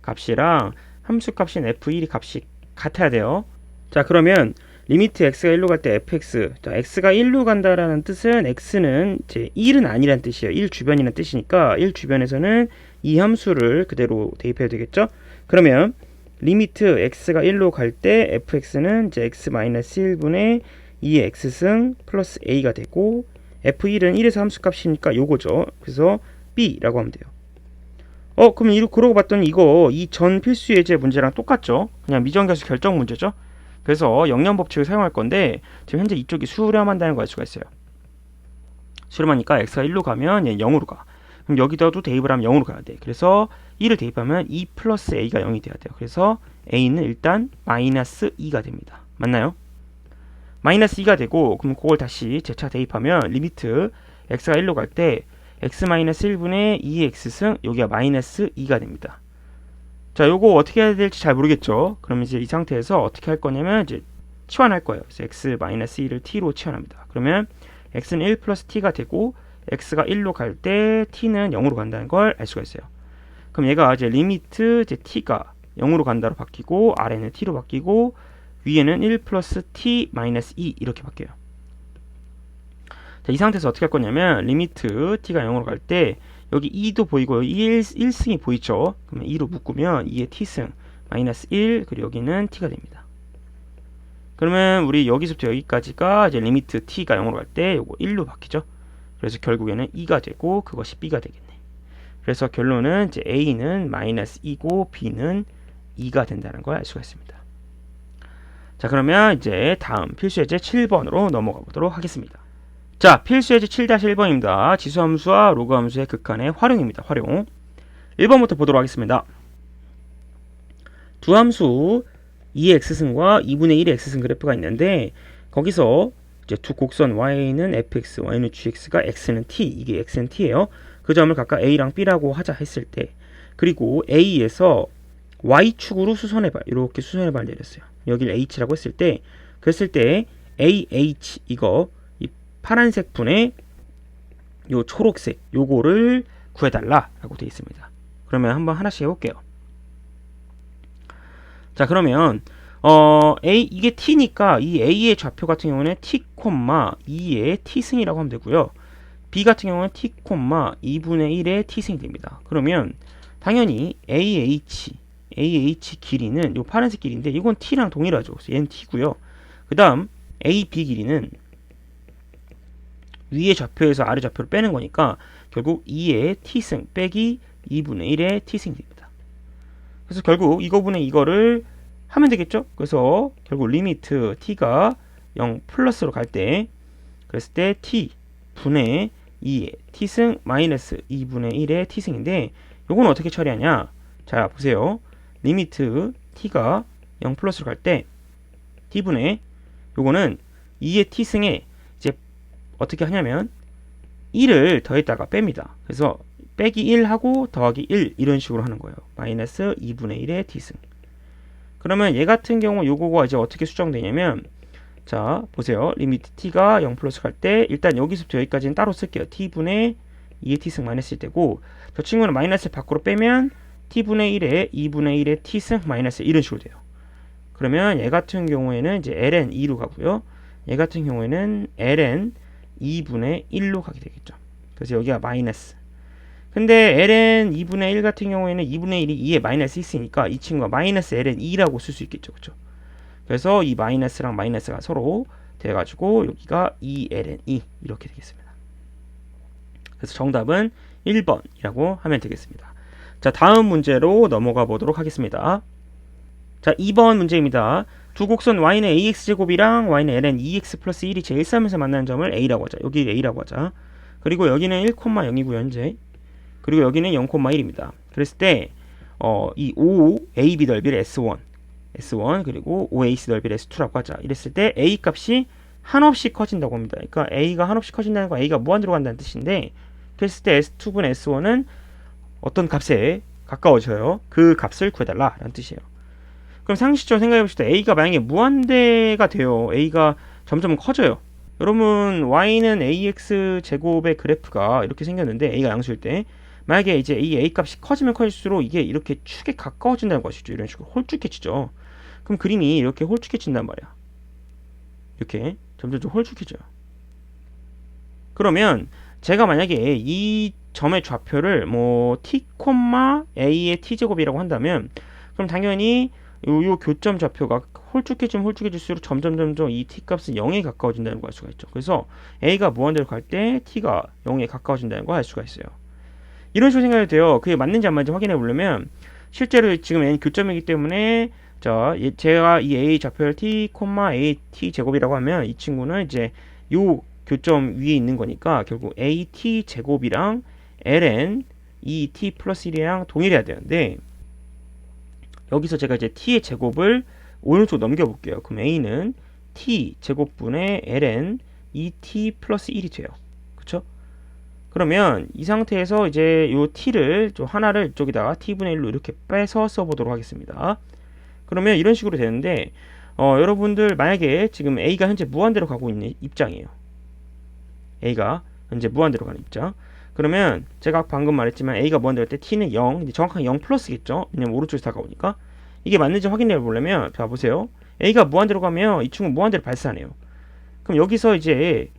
값이랑 함수 값인 f1이 값이 같아야 돼요. 자, 그러면 리미트 x가 1로 갈 때 fx 자, x가 1로 간다라는 뜻은 x는 이제 1은 아니란 뜻이에요. 1 주변이라는 뜻이니까 1 주변에서는 이 함수를 그대로 대입해야 되겠죠. 그러면 리미트 x가 1로 갈 때 fx는 이제 x-1분의 2의 x승 플러스 a가 되고 f1은 1에서 함수 값이니까 요거죠. 그래서 b라고 하면 돼요. 그럼 그러고 봤더니 이거 이 전 필수 예제 문제랑 똑같죠? 그냥 미정계수 결정 문제죠? 그래서 영영 법칙을 사용할 건데 지금 현재 이쪽이 수렴한다는 걸 알 수가 있어요. 수렴하니까 x가 1로 가면 얘 0으로 가. 그럼 여기다도 대입을 하면 0으로 가야 돼. 그래서 1을 대입하면 2 플러스 a가 0이 돼야 돼요. 그래서 a는 일단 마이너스 2가 됩니다. 맞나요? 마이너스 2가 되고 그럼 그걸 다시 재차 대입하면 리미트 x가 1로 갈 때 x-1분의 2x승 여기가 마이너스 2가 됩니다. 자, 요거 어떻게 해야 될지 잘 모르겠죠. 그러면 이제 이 상태에서 어떻게 할 거냐면 이제 치환할 거예요. 그래서 x-2를 t로 치환합니다. 그러면 x는 1 플러스 t가 되고 x가 1로 갈 때 t는 0으로 간다는 걸 알 수가 있어요. 그럼 얘가 이제 리미트 이제 t가 0으로 간다로 바뀌고 아래는 t로 바뀌고 위에는 1 플러스 t 마이너스 2 이렇게 바뀌어요. 자, 이 상태에서 어떻게 할 거냐면 리미트 t가 0으로 갈 때 여기 2도 보이고 1승이 보이죠. 그러면 2로 묶으면 2의 t승 마이너스 1 그리고 여기는 t가 됩니다. 그러면 우리 여기서부터 여기까지가 이제 리미트 t가 0으로 갈 때 요거 1로 바뀌죠. 그래서 결국에는 2가 되고 그것이 b가 되겠네. 그래서 결론은 이제 a는 마이너스 2고 b는 2가 된다는 걸 알 수가 있습니다. 자, 그러면 이제 다음 필수 예제 7번으로 넘어가 보도록 하겠습니다. 자, 필수 예제 7-1번입니다. 지수함수와 로그함수의 극한의 활용입니다. 활용. 1번부터 보도록 하겠습니다. 두 함수 2x승과 2분의 1의 x승 그래프가 있는데 거기서 이제 두 곡선 y는 fx, y는 gx가 x는 t, 이게 x는 t예요. 그 점을 각각 a랑 b라고 하자 했을 때 그리고 a에서 y축으로 수선해봐. 이렇게 수선해봐 내렸어요. 여기를 h라고 했을 때 그랬을 때 ah 이거 이 파란색 분의 요 초록색 요거를 구해달라라고 되어 있습니다. 그러면 한번 하나씩 해볼게요. 자, 그러면 A 이게 t니까 이 A의 좌표 같은 경우는 t, 2의 t승이라고 하면 되고요. B 같은 경우는 t, 2분의 1의 t승이 됩니다. 그러면 당연히 AH 길이는 요 파란색 길이인데 이건 t랑 동일하죠. 그래서 얘는 t고요. 그 다음 AB 길이는 위의 좌표에서 아래 좌표를 빼는 거니까 결국 2의 t승 빼기 2분의 1의 t승이 됩니다. 그래서 결국 이거분의 이거를 하면 되겠죠? 그래서 결국 리미트 t가 0 플러스로 갈 때 그랬을 때 t 분의 2의 t승 마이너스 2분의 1의 t승인데 요건 어떻게 처리하냐? 자 보세요. 리미트 t가 0 플러스로 갈 때 t분의 요거는 2의 t승에 이제 어떻게 하냐면 1을 더했다가 뺍니다. 그래서 빼기 1하고 더하기 1 이런 식으로 하는 거예요. 마이너스 2분의 1의 t승. 그러면 얘 같은 경우 요거가 이제 어떻게 수정되냐면 자 보세요. 리미트 t가 0 플러스 갈 때 일단 여기서부터 여기까지는 따로 쓸게요. t분의 2의 t승 마이너스일 때고 저 친구는 마이너스를 밖으로 빼면 t분의 1에 2분의 1의 t승 마이너스 이런 식으로 돼요. 그러면 얘 같은 경우에는 이제 ln 2로 가고요. 얘 같은 경우에는 ln 2분의 1로 가게 되겠죠. 그래서 여기가 마이너스. 근데 ln 2분의 1 같은 경우에는 2분의 1이 2에 마이너스 있으니까 이 친구가 마이너스 ln 2라고 쓸 수 있겠죠. 그렇죠? 그래서 이 마이너스랑 마이너스가 서로 돼가지고 여기가 2ln 2 이렇게 되겠습니다. 그래서 정답은 1번이라고 하면 되겠습니다. 자 다음 문제로 넘어가 보도록 하겠습니다. 자 2번 문제입니다. 두 곡선 y는 ax제곱이랑 y는 ln 2x 플러스 1이 제1사면서 만나는 점을 a라고 하자. 여기 a라고 하자. 그리고 여기는 1,0이고요 현재. 그리고 여기는 0,1입니다. 그랬을 때 이 OAB 넓이를 S1 그리고 OAC 넓이를 S2라고 하자. 이랬을 때 A 값이 한없이 커진다고 합니다. 그러니까 A가 한없이 커진다는 건 A가 무한대로 간다는 뜻인데 그랬을 때 S2분의 S1은 어떤 값에 가까워져요. 그 값을 구해달라라는 뜻이에요. 그럼 상식적으로 생각해봅시다. A가 만약에 무한대가 돼요. A가 점점 커져요. 여러분 Y는 AX 제곱의 그래프가 이렇게 생겼는데 A가 양수일 때 만약에 이제 이 A 값이 커지면 커질수록 이게 이렇게 축에 가까워진다는 것이죠. 이런 식으로 홀쭉해지죠. 그럼 그림이 이렇게 홀쭉해진단 말이야. 이렇게 점점 좀 홀쭉해져요. 그러면 제가 만약에 이 점의 좌표를 뭐 t, a의 t제곱이라고 한다면 그럼 당연히 요 교점 좌표가 홀쭉해질수록 점점 이 t 값은 0에 가까워진다는 걸 알 수가 있죠. 그래서 a가 무한대로 갈 때 t가 0에 가까워진다는 걸 알 수가 있어요. 이런 식으로 생각해도 돼요. 그게 맞는지 안 맞는지 확인해 보려면 실제로 지금 n 교점이기 때문에 자 제가 이 a 좌표를 t, a t 제곱이라고 하면 이 친구는 이제 요 교점 위에 있는 거니까 결국 a t 제곱이랑 ln 2t 플러스 1이랑 동일해야 되는데 여기서 제가 이제 t의 제곱을 오른쪽 넘겨볼게요. 그럼 a는 t 제곱분의 ln 2t 플러스 1이 돼요. 그쵸? 그러면 이 상태에서 이제 요 t를 좀 하나를 이쪽에다가 t분의 1로 이렇게 빼서 써보도록 하겠습니다. 그러면 이런 식으로 되는데 여러분들 만약에 지금 a가 현재 무한대로 가고 있는 입장이에요. a가 현재 무한대로 가는 입장. 그러면 제가 방금 말했지만 a가 무한대로 할 때 t는 0, 정확하게 0 플러스겠죠. 왜냐면 오른쪽에서 다가오니까. 이게 맞는지 확인해 보려면 자 보세요. a가 무한대로 가면 이 친구 무한대로 발산해요. 그럼 여기서 이제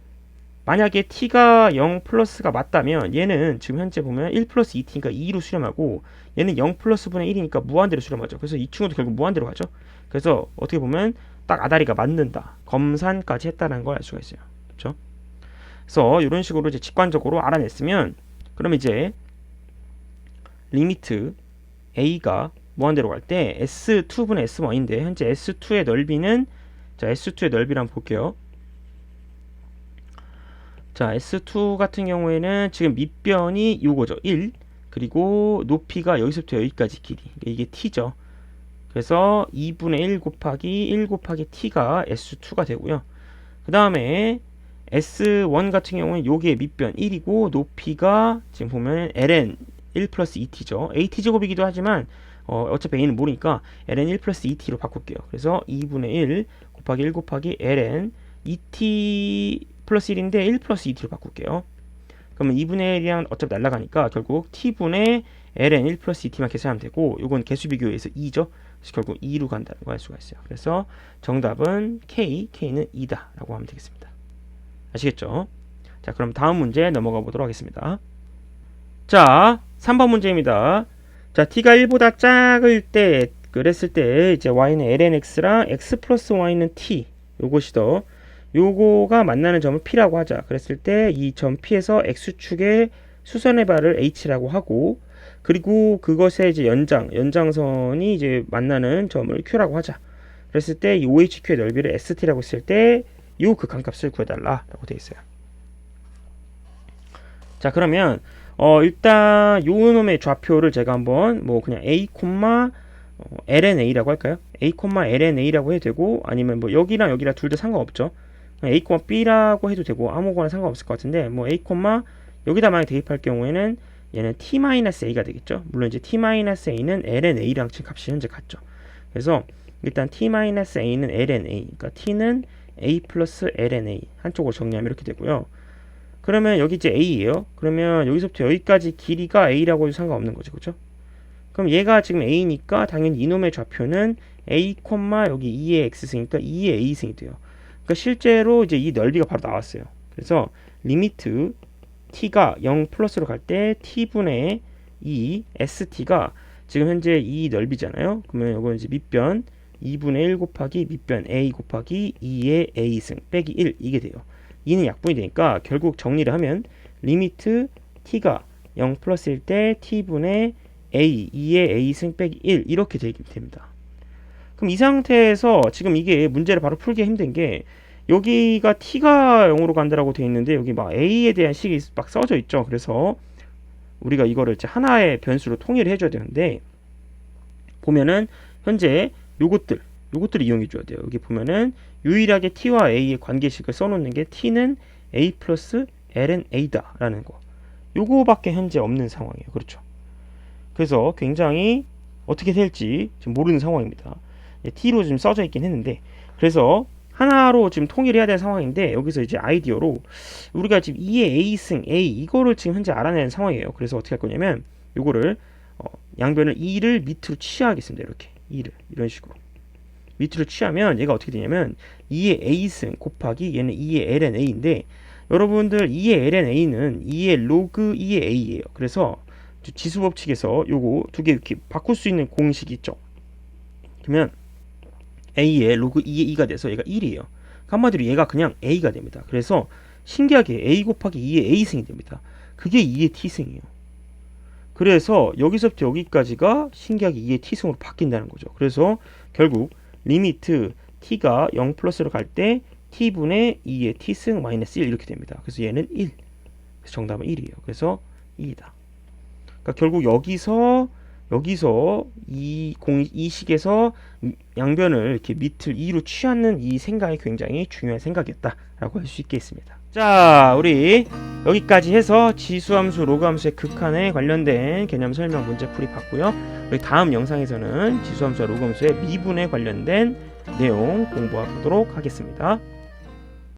만약에 t가 0 플러스가 맞다면 얘는 지금 현재 보면 1 플러스 2t니까 2로 수렴하고 얘는 0 플러스 분의 1이니까 무한대로 수렴하죠. 그래서 이 친구도 결국 무한대로 가죠. 그래서 어떻게 보면 딱 아다리가 맞는다. 검산까지 했다는 걸 알 수가 있어요. 그렇죠? 그래서 이런 식으로 이제 직관적으로 알아냈으면 그럼 이제 리미트 a가 무한대로 갈 때 S2분의 S1인데 현재 S2의 넓이는 자 S2의 넓이를 한번 볼게요. 자 S2 같은 경우에는 지금 밑변이 요거죠. 1 그리고 높이가 여기서부터 여기까지 길이 이게 t죠. 그래서 2분의 1 곱하기 1 곱하기 t가 S2가 되고요. 그 다음에 S1 같은 경우는 요게 밑변 1이고 높이가 지금 보면 ln 1 플러스 2t죠. at제곱이기도 하지만 어차피 a는 모르니까 ln 1 플러스 2t로 바꿀게요. 그래서 2분의 1 곱하기 1 곱하기 ln 2t 플러스 1인데 1 플러스 2t로 바꿀게요. 그러면 2분의 1이랑 어차피 날라가니까 결국 t분의 ln 1 플러스 2t만 계산하면 되고 요건 개수 비교해서 2죠. 그래서 결국 2로 간다는 거 알 수가 있어요. 그래서 정답은 K는 2다 라고 하면 되겠습니다. 아시겠죠? 자, 그럼 다음 문제 넘어가 보도록 하겠습니다. 자, 3번 문제입니다. 자, t가 1보다 작을 때 그랬을 때 이제 y는 lnx랑 x 플러스 y는 t 요것이더 요거가 만나는 점을 p라고 하자. 그랬을 때 이 점 p에서 x축의 수선의 발을 h라고 하고, 그리고 그것의 이제 연장선이 이제 만나는 점을 q라고 하자. 그랬을 때 이 OHQ의 넓이를 ST라고 했을 때 요 극한값을 구해달라라고 되어 있어요. 자, 그러면 일단 요 놈의 좌표를 제가 한번 뭐 그냥 A, LNA라고 할까요? A, LNA라고 해도 되고, 아니면 뭐 여기랑 여기랑 둘 다 상관없죠. A, B라고 해도 되고 아무거나 상관없을 것 같은데, 뭐 A, 여기다 만약 대입할 경우에는 얘는 T-A가 되겠죠. 물론 이제 T-A는 LNA랑 지금 값이 현재 같죠. 그래서 일단 T-A는 LNA, 그러니까 T는 A 플러스 LNA 한쪽으로 정리하면 이렇게 되고요. 그러면 여기 이제 A예요. 그러면 여기서부터 여기까지 길이가 A라고 해도 상관없는 거죠. 그렇죠? 그럼 얘가 지금 A니까 당연히 이놈의 좌표는 A, 여기 2의 X승이니까 2의 A승이 돼요. 그러니까 실제로 이제 이 넓이가 바로 나왔어요. 그래서 리미트 t가 0 플러스로 갈 때 t분의 2 st가 지금 현재 이 넓이잖아요. 그러면 이건 이제 밑변 2분의 1 곱하기 밑변 a 곱하기 2의 a승 빼기 1 이게 돼요. 2는 약분이 되니까 결국 정리를 하면 리미트 t가 0 플러스일 때 t분의 a 2의 a승 빼기 1 이렇게 되게 됩니다. 그럼 이 상태에서 지금 이게 문제를 바로 풀기 힘든 게, 여기가 t가 0으로 간다라고 되어 있는데 여기 막 a에 대한 식이 막 써져 있죠. 그래서 우리가 이거를 이제 하나의 변수로 통일을 해줘야 되는데, 보면은 현재 요것들을 이용해 줘야 돼요. 여기 보면은 유일하게 t와 a의 관계식을 써놓는 게 t는 a 플러스 ln a다 라는 거, 요거밖에 현재 없는 상황이에요. 그렇죠? 그래서 굉장히 어떻게 될지 지금 모르는 상황입니다. t로 지금 써져 있긴 했는데, 그래서 하나로 지금 통일해야 될 상황인데, 여기서 이제 아이디어로 우리가 지금 2의 a승 a 이거를 지금 현재 알아내는 상황이에요. 그래서 어떻게 할 거냐면 요거를 양변을 2를 밑으로 취하겠습니다. 이렇게 2를 이런 식으로 밑으로 취하면 얘가 어떻게 되냐면 2의 a승 곱하기 얘는 2의 ln a인데, 여러분들 2의 ln a는 2의 로그 2의 a예요. 그래서 지수 법칙에서 요거 두 개 이렇게 바꿀 수 있는 공식이 있죠. 그러면 a의 로그 2의 2가 돼서 얘가 1이에요. 한마디로 얘가 그냥 a가 됩니다. 그래서 신기하게 a 곱하기 2의 a승이 됩니다. 그게 2의 t승이에요. 그래서 여기서부터 여기까지가 신기하게 2의 t승으로 바뀐다는 거죠. 그래서 결국 리미트 t가 0 플러스로 갈 때 t분의 2의 t승 마이너스 1 이렇게 됩니다. 그래서 얘는 1. 그래서 정답은 1이에요. 그래서 2이다. 그러니까 결국 여기서 이 식에서 양변을 이렇게 밑을 2로 취하는 이 생각이 굉장히 중요한 생각이었다라고 할 수 있겠습니다. 자, 우리 여기까지 해서 지수함수, 로그함수의 극한에 관련된 개념 설명 문제풀이 봤고요. 우리 다음 영상에서는 지수함수와 로그함수의 미분에 관련된 내용 공부해 보도록 하겠습니다.